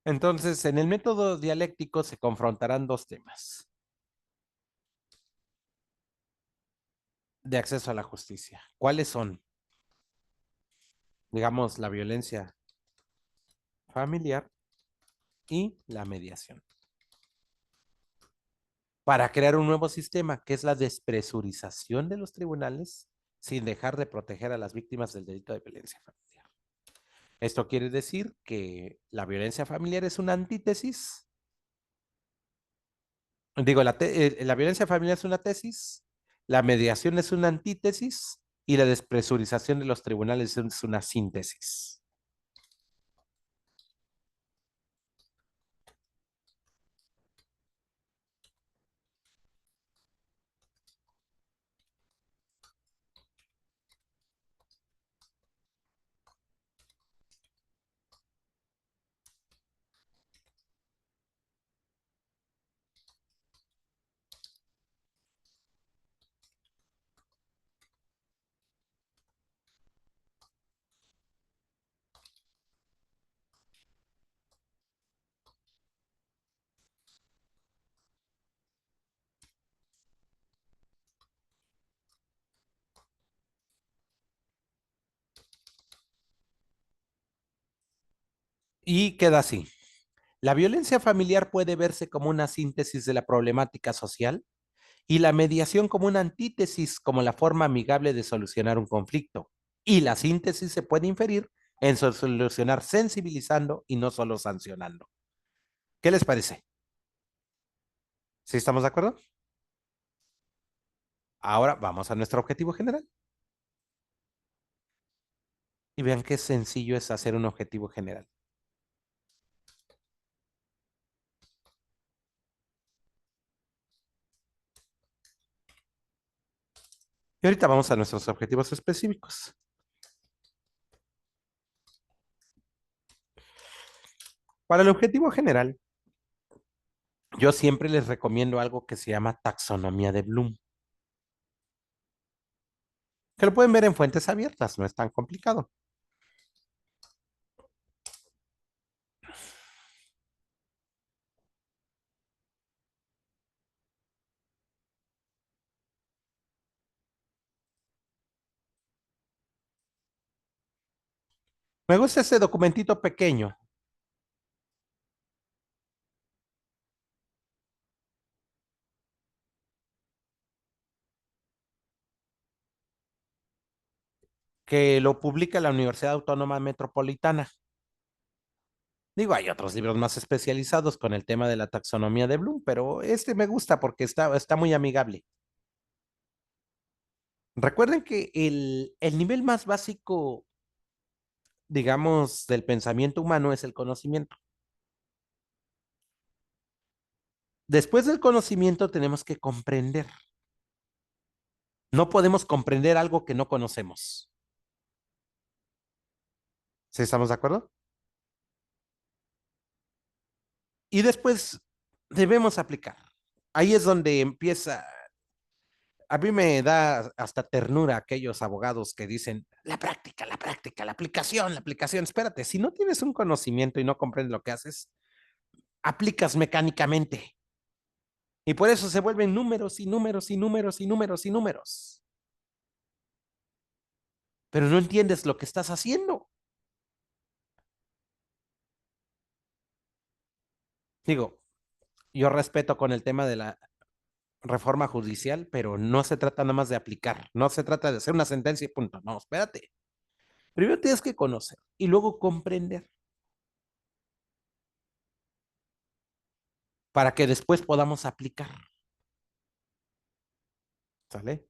Entonces, en el método dialéctico se confrontarán dos temas de acceso a la justicia. ¿Cuáles son? Digamos, la violencia familiar y la mediación. Para crear un nuevo sistema, que es la despresurización de los tribunales sin dejar de proteger a las víctimas del delito de violencia familiar. Esto quiere decir que la violencia familiar es una antítesis. Digo, la violencia familiar es una tesis, la mediación es una antítesis y la despresurización de los tribunales es una síntesis. Y queda así. La violencia familiar puede verse como una síntesis de la problemática social y la mediación como una antítesis, como la forma amigable de solucionar un conflicto. Y la síntesis se puede inferir en solucionar sensibilizando y no solo sancionando. ¿Qué les parece? ¿Sí estamos de acuerdo? Ahora vamos a nuestro objetivo general. Y vean qué sencillo es hacer un objetivo general. Y ahorita vamos a nuestros objetivos específicos. Para el objetivo general, yo siempre les recomiendo algo que se llama taxonomía de Bloom, que lo pueden ver en fuentes abiertas, no es tan complicado. Me gusta ese documentito pequeño que lo publica la Universidad Autónoma Metropolitana. Digo, hay otros libros más especializados con el tema de la taxonomía de Bloom, pero este me gusta porque está muy amigable. Recuerden que el nivel más básico, digamos, del pensamiento humano es el conocimiento. Después del conocimiento tenemos que comprender. No podemos comprender algo que no conocemos. ¿Sí estamos de acuerdo? Y después debemos aplicar. Ahí es donde empieza. A mí me da hasta ternura aquellos abogados que dicen la práctica, la práctica, la aplicación, la aplicación. Espérate, si no tienes un conocimiento y no comprendes lo que haces, aplicas mecánicamente. Y por eso se vuelven números y números y números y números y números. Pero no entiendes lo que estás haciendo. Digo, yo respeto con el tema de la reforma judicial, pero no se trata nada más de aplicar, no se trata de hacer una sentencia y punto. No, espérate. Primero tienes que conocer y luego comprender para que después podamos aplicar. ¿Sale?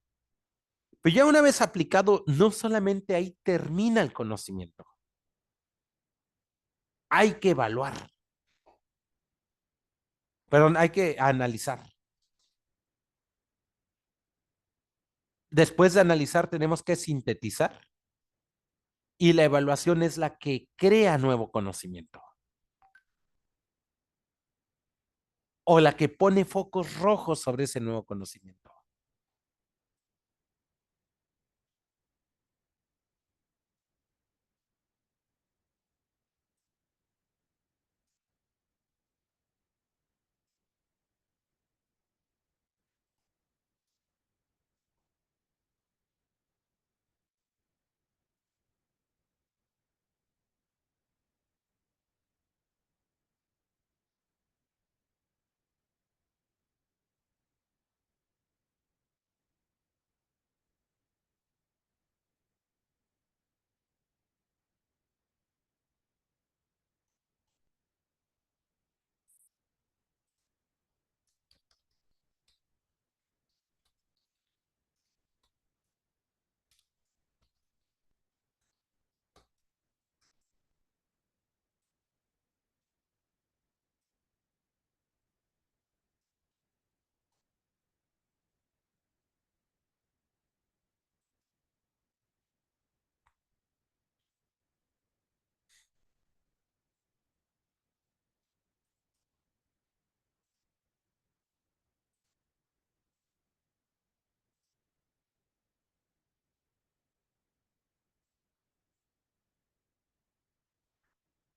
Pero ya una vez aplicado, no solamente ahí termina el conocimiento, hay que evaluar, perdón, hay que analizar. Después de analizar, tenemos que sintetizar y la evaluación es la que crea nuevo conocimiento o la que pone focos rojos sobre ese nuevo conocimiento.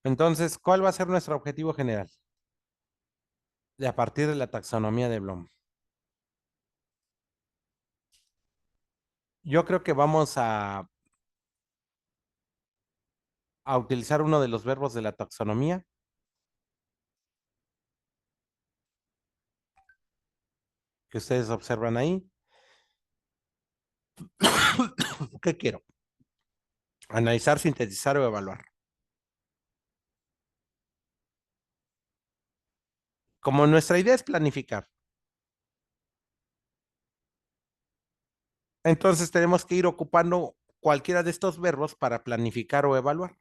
Entonces, ¿cuál va a ser nuestro objetivo general? De a partir de la taxonomía de Bloom. Yo creo que vamos a a utilizar uno de los verbos de la taxonomía. Que ustedes observan ahí. ¿Qué quiero? Analizar, sintetizar o evaluar. Como nuestra idea es planificar, entonces tenemos que ir ocupando cualquiera de estos verbos para planificar o evaluar.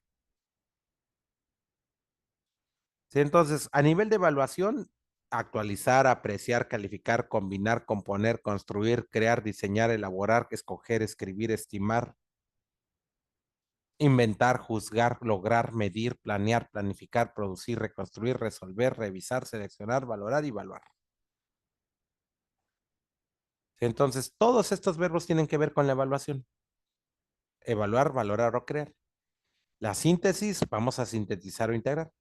¿Sí? Entonces, a nivel de evaluación, actualizar, apreciar, calificar, combinar, componer, construir, crear, diseñar, elaborar, escoger, escribir, estimar, inventar, juzgar, lograr, medir, planear, planificar, producir, reconstruir, resolver, revisar, seleccionar, valorar y evaluar. Entonces, todos estos verbos tienen que ver con la evaluación. Evaluar, valorar o crear. La síntesis, vamos a sintetizar o integrar.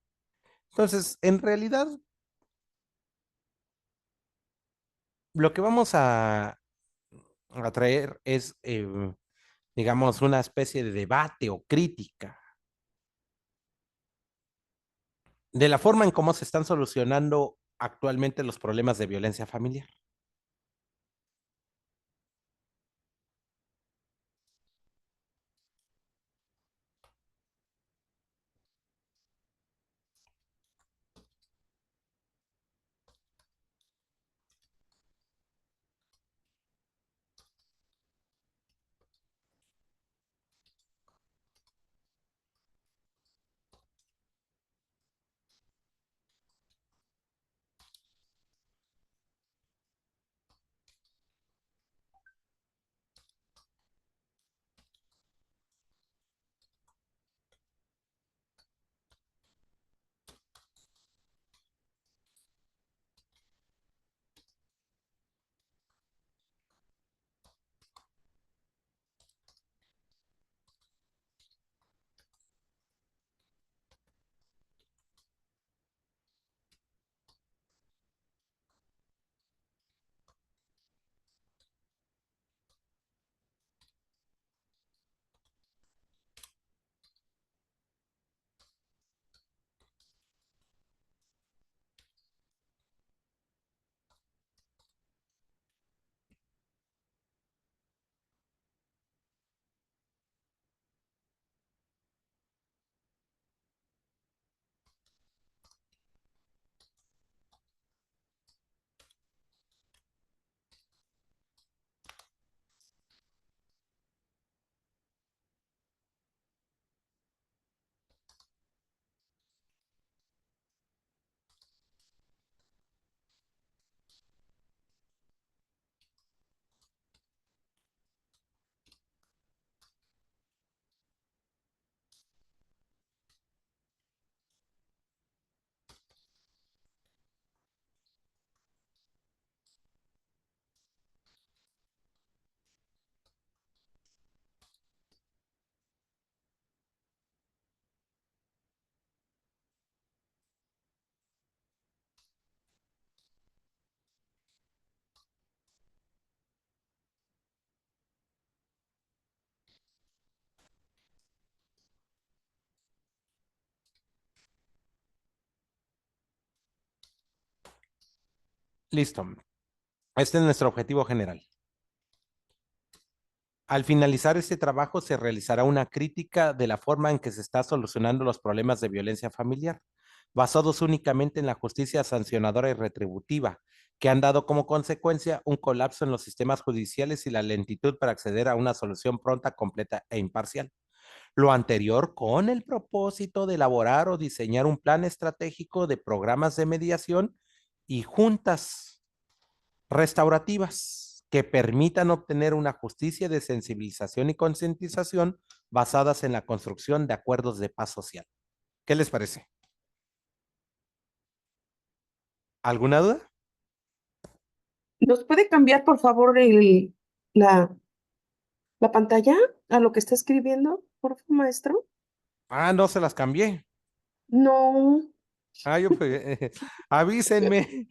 Entonces, en realidad, lo que vamos a traer es, digamos, una especie de debate o crítica de la forma en cómo se están solucionando actualmente los problemas de violencia familiar. Listo. Este es nuestro objetivo general. Al finalizar este trabajo se realizará una crítica de la forma en que se está solucionando los problemas de violencia familiar, basados únicamente en la justicia sancionadora y retributiva, que han dado como consecuencia un colapso en los sistemas judiciales y la lentitud para acceder a una solución pronta, completa e imparcial. Lo anterior con el propósito de elaborar o diseñar un plan estratégico de programas de mediación y juntas restaurativas que permitan obtener una justicia de sensibilización y concientización basadas en la construcción de acuerdos de paz social. ¿Qué les parece? ¿Alguna duda? ¿Nos puede cambiar, por favor, la, la pantalla a lo que está escribiendo, por favor, maestro? Ah, no se las cambié. No, Ah, yo pues, avísenme.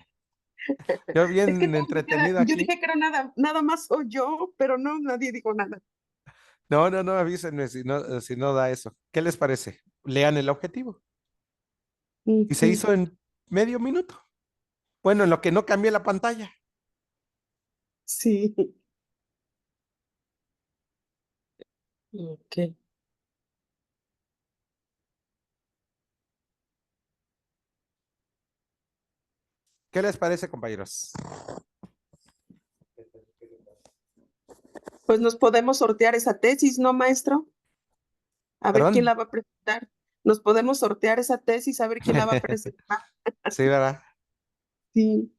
Yo es que bien todos dijeron- entretenido yo aquí. dije que era nada más soy yo, pero no, nadie dijo nada. No, avísenme si no da eso. ¿Qué les parece? lean el objetivo. Y se Ujú. hizo en medio minuto. Bueno, en lo que no cambié la pantalla. Sí. Ok. ¿Qué les parece, compañeros? Pues nos podemos sortear esa tesis, ¿no, maestro? A ver quién ¿Perdón? la va a presentar. Nos podemos sortear esa tesis, a ver quién la va a presentar. Sí, ¿verdad? Sí.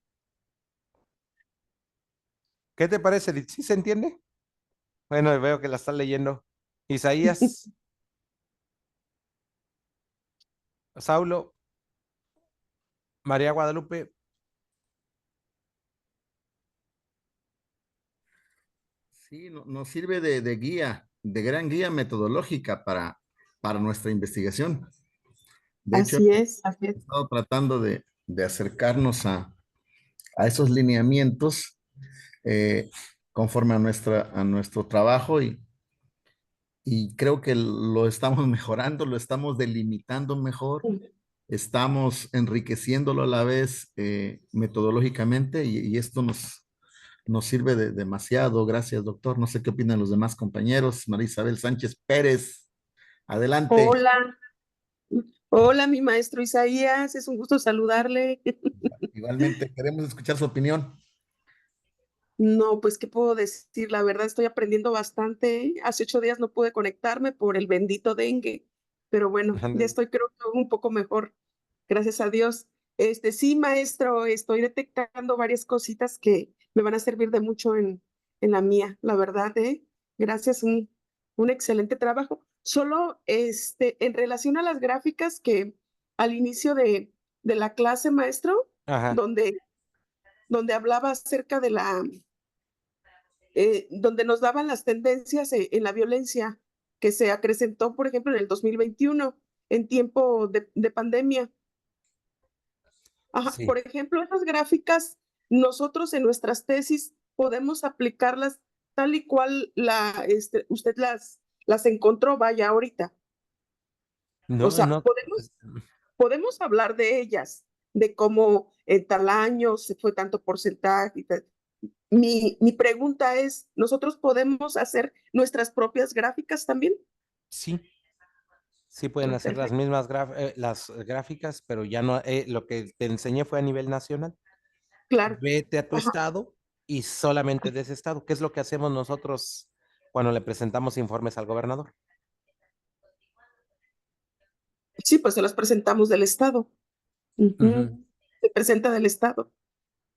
¿Qué te parece, Edith? ¿Sí se entiende? Bueno, veo que la estás leyendo. Isaías, Saulo, María Guadalupe. Sí, nos sirve de guía, de gran guía metodológica para nuestra investigación. De hecho, Así es, así es. he estado tratando de acercarnos a esos lineamientos eh, conforme a nuestro trabajo y creo que lo estamos mejorando, lo estamos delimitando mejor, estamos enriqueciéndolo a la vez metodológicamente y esto nos sirve demasiado. Gracias, doctor. No sé qué opinan los demás compañeros. María Isabel Sánchez Pérez, adelante. Hola, hola, mi maestro Isaías, es un gusto saludarle. Igualmente, queremos escuchar su opinión. No, pues, ¿qué puedo decir? La verdad estoy aprendiendo bastante. Hace 8 días no pude conectarme por el bendito dengue, pero bueno, ya Ándale. estoy creo que un poco mejor, gracias a Dios. Sí, maestro, estoy detectando varias cositas que me van a servir de mucho en la mía, la verdad, ¿eh? Gracias, un excelente trabajo. Solo, en relación a las gráficas que al inicio de la clase, maestro, Ajá. donde, donde hablaba acerca de donde nos daban las tendencias en la violencia que se acrecentó, por ejemplo, en el 2021, en tiempo de pandemia. Ajá, Sí. por ejemplo, esas gráficas, nosotros en nuestras tesis podemos aplicarlas tal y cual usted las encontró, vaya, ahorita. O No, sea, no. podemos hablar de ellas, de cómo en tal año se fue tanto porcentaje y tal. Mi pregunta es, ¿nosotros podemos hacer nuestras propias gráficas también? Sí, sí pueden hacer las Perfecto, mismas las gráficas, pero ya no, lo que te enseñé fue a nivel nacional. claro. Vete a tu Ajá. estado y solamente de ese estado. ¿Qué es lo que hacemos nosotros cuando le presentamos informes al gobernador? Sí, pues se las presentamos del Estado. Ujú. Ujú. Se presenta del Estado.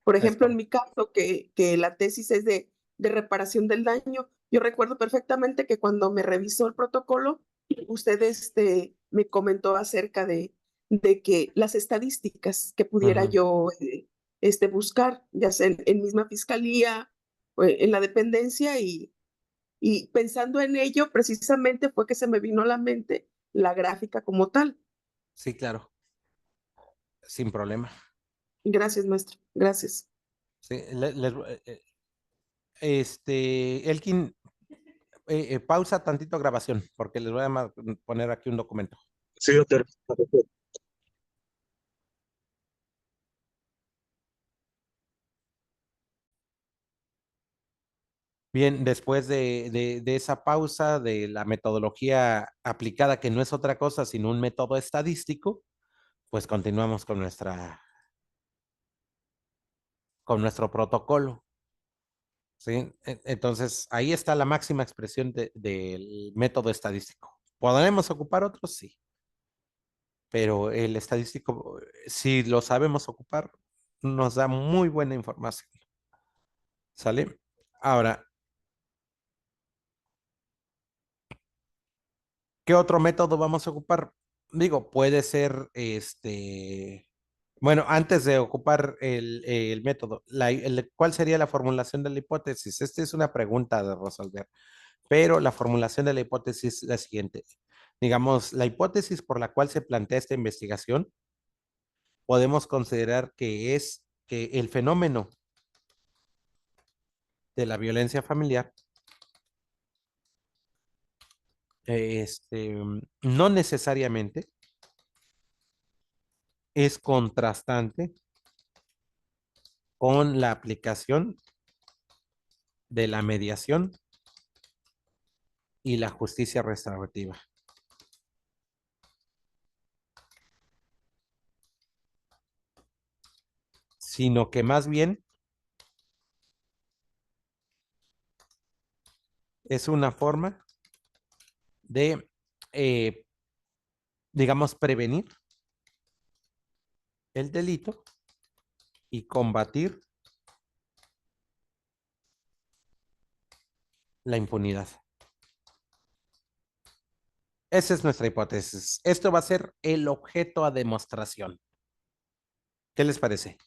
Por Es ejemplo, en correcto. mi caso, que la tesis es de reparación del daño, yo recuerdo perfectamente que cuando me revisó el protocolo, usted me comentó acerca de que las estadísticas que pudiera Ujú. yo buscar, ya sea en misma fiscalía, o en la dependencia, y pensando en ello, precisamente fue que se me vino a la mente la gráfica como tal. Sí, claro, sin problema. Gracias, maestro. Gracias. Sí, Elkin, pausa tantito grabación, porque les voy a poner aquí un documento. Sí, doctor. Bien, después de esa pausa de la metodología aplicada, que no es otra cosa sino un método estadístico, pues continuamos con nuestro protocolo. ¿Sí? Entonces, ahí está la máxima expresión del método estadístico. ¿Podremos ocupar otros? Sí, pero el estadístico, si lo sabemos ocupar, nos da muy buena información. ¿Sale? Ahora, ¿qué otro método vamos a ocupar? Digo, puede ser bueno, antes de ocupar el método, ¿cuál sería la formulación de la hipótesis? Esta es una pregunta de resolver, pero la formulación de la hipótesis es la siguiente. Digamos, la hipótesis por la cual se plantea esta investigación, podemos considerar que es que el fenómeno de la violencia familiar no necesariamente es contrastante con la aplicación de la mediación y la justicia restaurativa, sino que más bien es una forma de, eh, digamos, prevenir el delito y combatir la impunidad. Esa es nuestra hipótesis. Esto va a ser el objeto a demostración. ¿Qué les parece?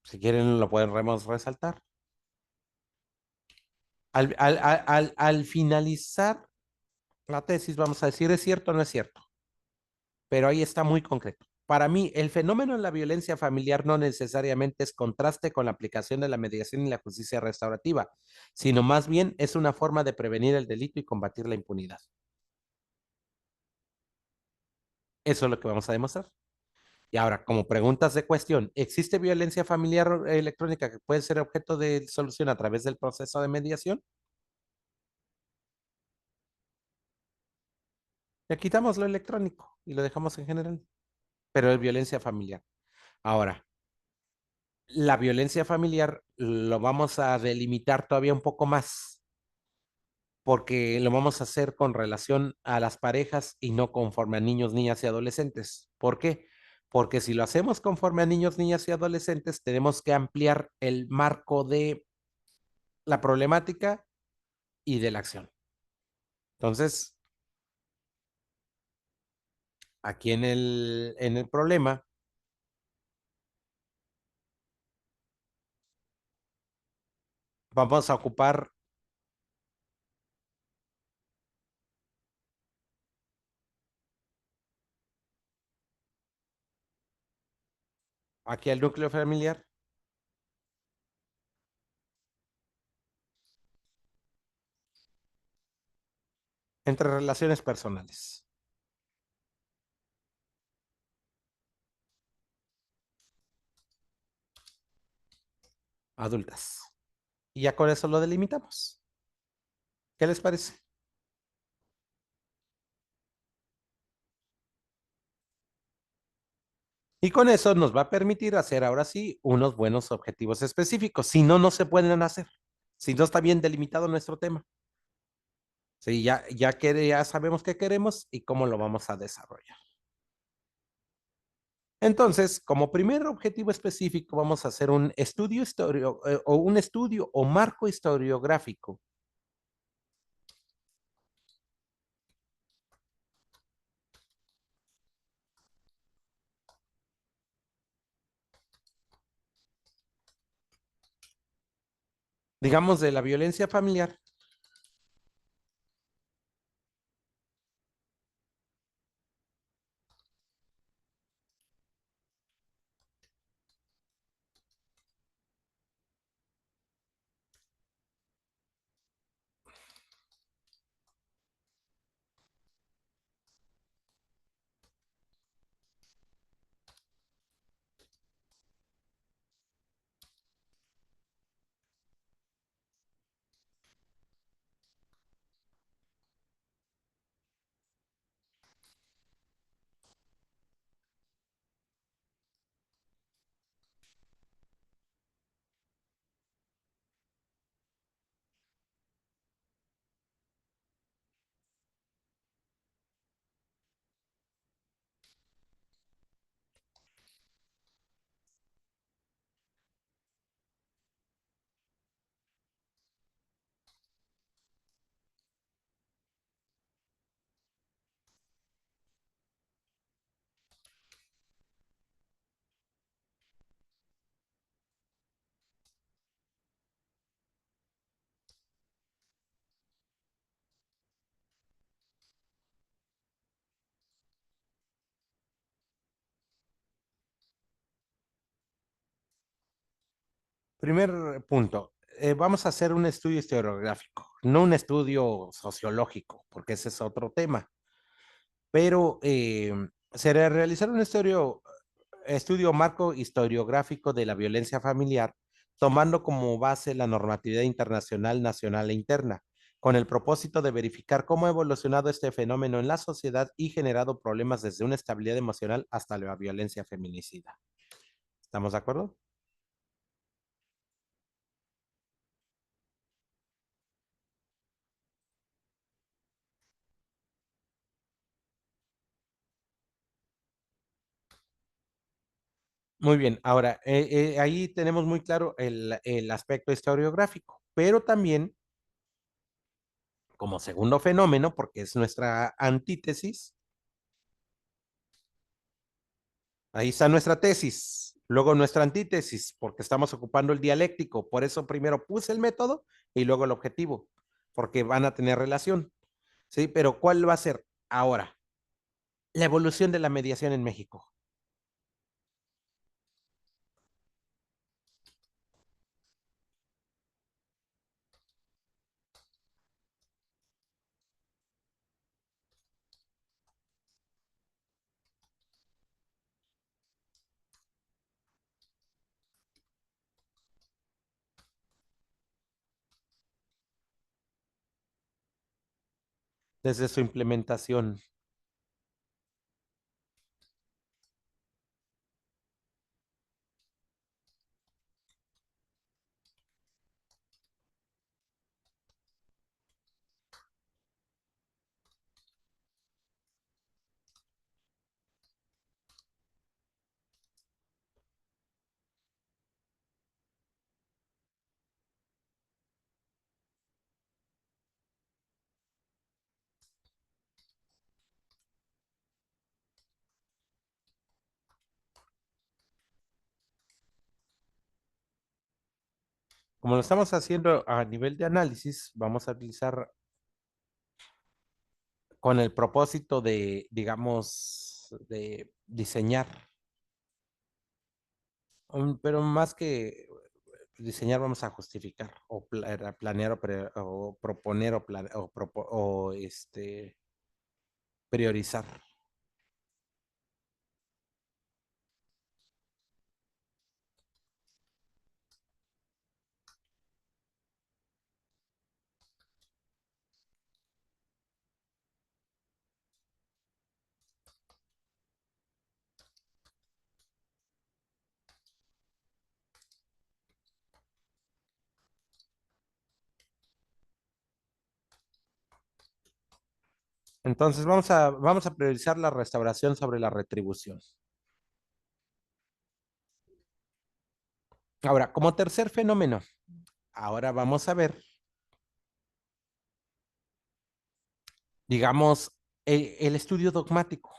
Si quieren, lo podemos resaltar. Al finalizar la tesis, vamos a decir, ¿es cierto o no es cierto? Pero ahí está muy concreto. Para mí, el fenómeno de la violencia familiar no necesariamente es contraste con la aplicación de la mediación y la justicia restaurativa, sino más bien es una forma de prevenir el delito y combatir la impunidad. Eso es lo que vamos a demostrar. Y ahora, como preguntas de cuestión, ¿existe violencia familiar electrónica que puede ser objeto de solución a través del proceso de mediación? Le quitamos lo electrónico y lo dejamos en general, pero es violencia familiar. Ahora, la violencia familiar lo vamos a delimitar todavía un poco más, porque lo vamos a hacer con relación a las parejas y no conforme a niños, niñas y adolescentes. ¿Por qué? Porque si lo hacemos conforme a niños, niñas y adolescentes, tenemos que ampliar el marco de la problemática y de la acción. Entonces, aquí en el problema, vamos a ocupar aquí el núcleo familiar entre relaciones personales, adultas. Y ya con eso lo delimitamos. ¿Qué les parece? Y con eso nos va a permitir hacer ahora sí unos buenos objetivos específicos. Si no, no se pueden hacer. Si no está bien delimitado nuestro tema. Sí, ya sabemos qué queremos y cómo lo vamos a desarrollar. Entonces, como primer objetivo específico, vamos a hacer un estudio o un estudio o marco historiográfico digamos, de la violencia familiar. Primer punto, vamos a hacer un estudio historiográfico, no un estudio sociológico, porque ese es otro tema, pero sería realizar un estudio marco historiográfico de la violencia familiar, tomando como base la normatividad internacional, nacional e interna, con el propósito de verificar cómo ha evolucionado este fenómeno en la sociedad y generado problemas desde una estabilidad emocional hasta la violencia feminicida. ¿Estamos de acuerdo? Muy bien, ahora ahí tenemos muy claro el aspecto historiográfico, pero también como segundo fenómeno, porque es nuestra antítesis, ahí está nuestra tesis, luego nuestra antítesis, porque estamos ocupando el dialéctico, por eso primero puse el método y luego el objetivo, porque van a tener relación, ¿sí? Pero ¿cuál va a ser ahora? La evolución de la mediación en México. Desde su implementación. Como lo estamos haciendo a nivel de análisis, vamos a utilizar con el propósito de, digamos, de diseñar, pero más que diseñar, vamos a justificar o planear o proponer o priorizar. Entonces vamos a priorizar la restauración sobre la retribución. Ahora, como tercer fenómeno, ahora vamos a ver, digamos, el estudio dogmático.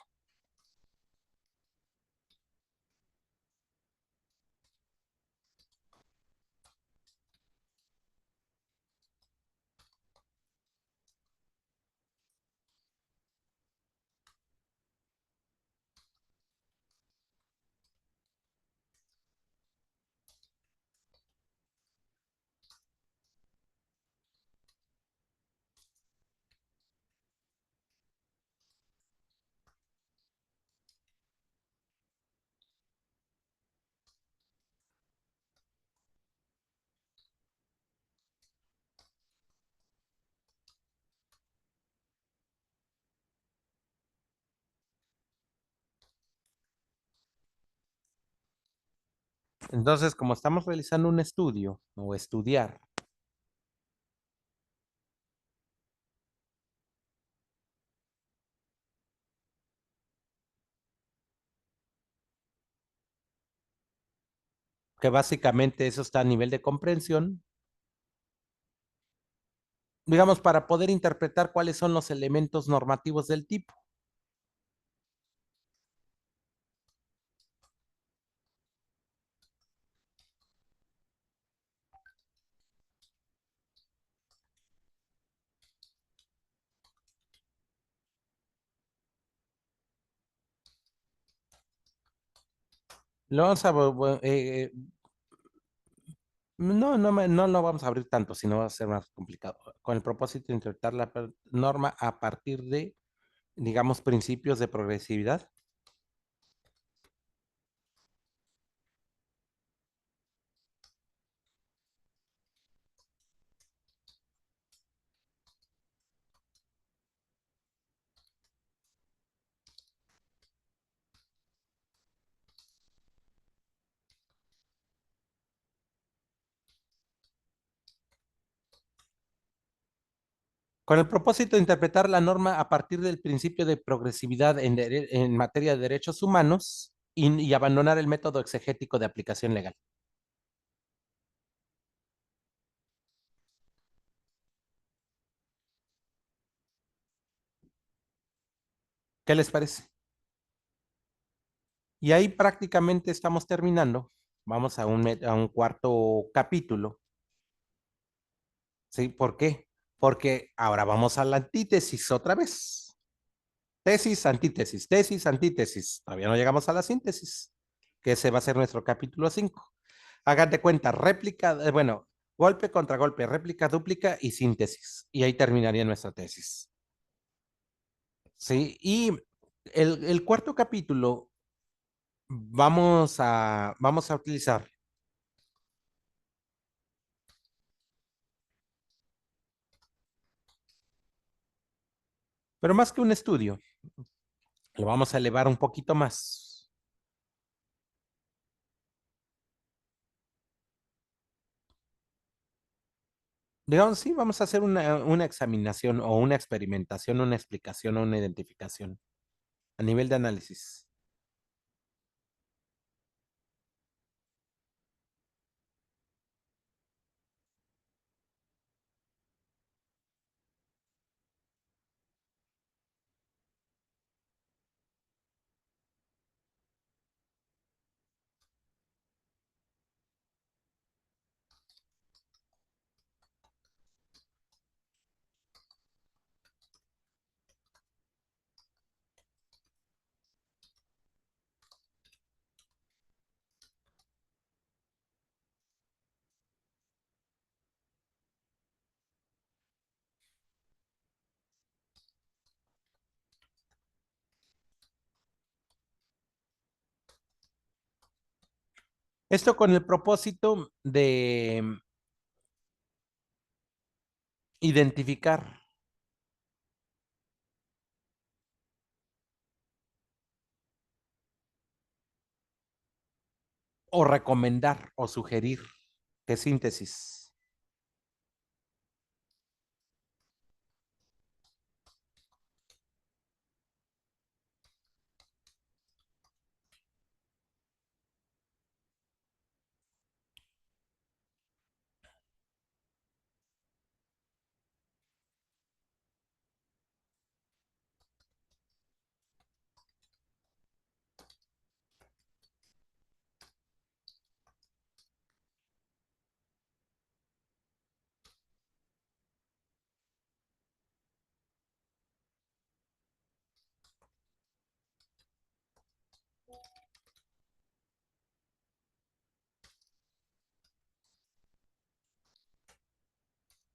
Entonces, como estamos realizando un estudio o estudiar, que básicamente eso está a nivel de comprensión, digamos, para poder interpretar cuáles son los elementos normativos del tipo. Lo vamos a, No, no lo vamos a abrir tanto, sino va a ser más complicado. Con el propósito de interpretar la norma a partir de, digamos, principios de progresividad. Con el propósito de interpretar la norma a partir del principio de progresividad en materia de derechos humanos y abandonar el método exegético de aplicación legal. ¿Qué les parece? Y ahí prácticamente estamos terminando. Vamos a un cuarto capítulo. ¿Sí? ¿Por qué? Porque ahora vamos a la antítesis otra vez. Tesis, antítesis, tesis, antítesis. Todavía no llegamos a la síntesis, que ese va a ser nuestro capítulo 5. Hagan de cuenta, réplica, bueno, golpe contra golpe, réplica, dúplica y síntesis. Y ahí terminaría nuestra tesis. Sí, y el cuarto capítulo vamos a utilizar pero más que un estudio, lo vamos a elevar un poquito más. Digamos, sí, vamos a hacer una examinación o una experimentación, una explicación o una identificación a nivel de análisis. Esto con el propósito de identificar o recomendar o sugerir qué síntesis.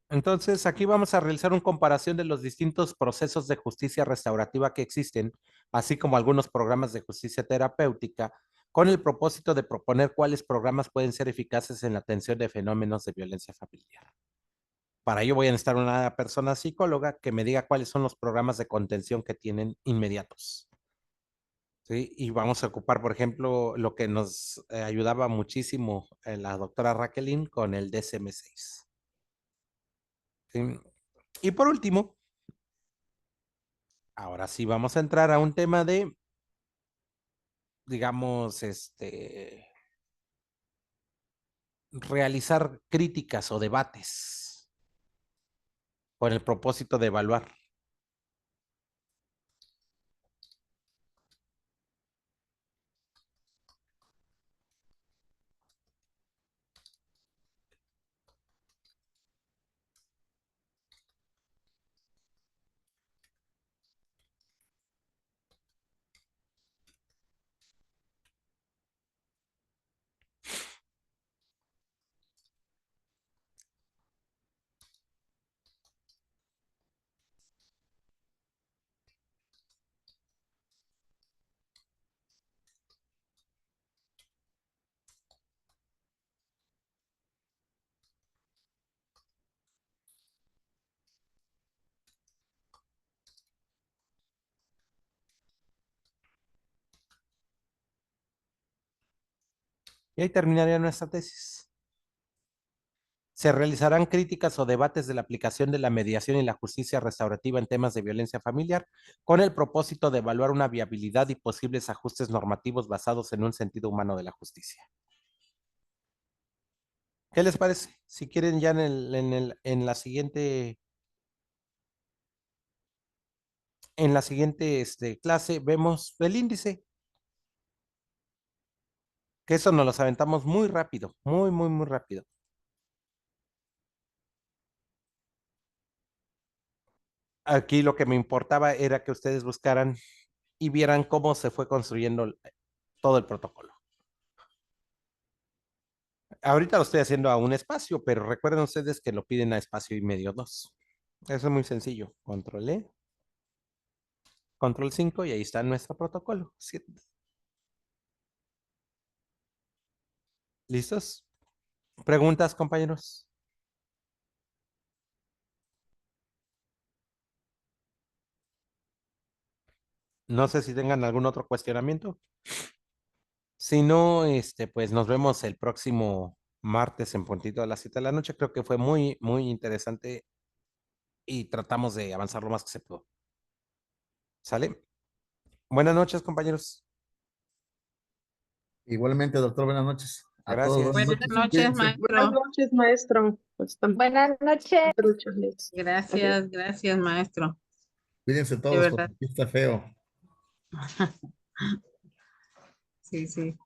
Entonces, aquí vamos a realizar una comparación de los distintos procesos de justicia restaurativa que existen, así como algunos programas de justicia terapéutica, con el propósito de proponer cuáles programas pueden ser eficaces en la atención de fenómenos de violencia familiar. Para ello voy a necesitar una persona psicóloga que me diga cuáles son los programas de contención que tienen inmediatos. ¿Sí? Y vamos a ocupar, por ejemplo, lo que nos ayudaba muchísimo la doctora Raquelin con el DSM-6. ¿Sí? Y por último, ahora sí vamos a entrar a un tema de, digamos, realizar críticas o debates con el propósito de evaluar. Y ahí terminaría nuestra tesis. Se realizarán críticas o debates de la aplicación de la mediación y la justicia restaurativa en temas de violencia familiar, con el propósito de evaluar una viabilidad y posibles ajustes normativos basados en un sentido humano de la justicia. ¿Qué les parece? Si quieren ya en la siguiente clase vemos el índice, que eso nos los aventamos muy rápido, muy, muy, muy rápido. Aquí lo que me importaba era que ustedes buscaran y vieran cómo se fue construyendo todo el protocolo. Ahorita lo estoy haciendo a un espacio, pero recuerden ustedes que lo piden a espacio y medio 2. Eso es muy sencillo. Control E, control 5 y ahí está nuestro protocolo. ¿Listos? ¿Preguntas, compañeros? No sé si tengan algún otro cuestionamiento. Si no, pues nos vemos el próximo martes en puntito a las 7 de la noche. Creo que fue muy, muy interesante y tratamos de avanzar lo más que se pudo. ¿Sale? Buenas noches, compañeros. Igualmente, doctor, buenas noches. A todos, Gracias. buenas Buenas noches. noches, Cuídense. Buenas maestro. noches, maestro. Pues Buenas noches. también. Gracias, gracias, maestro. Cuídense De todos verdad. porque aquí está feo. Sí, sí.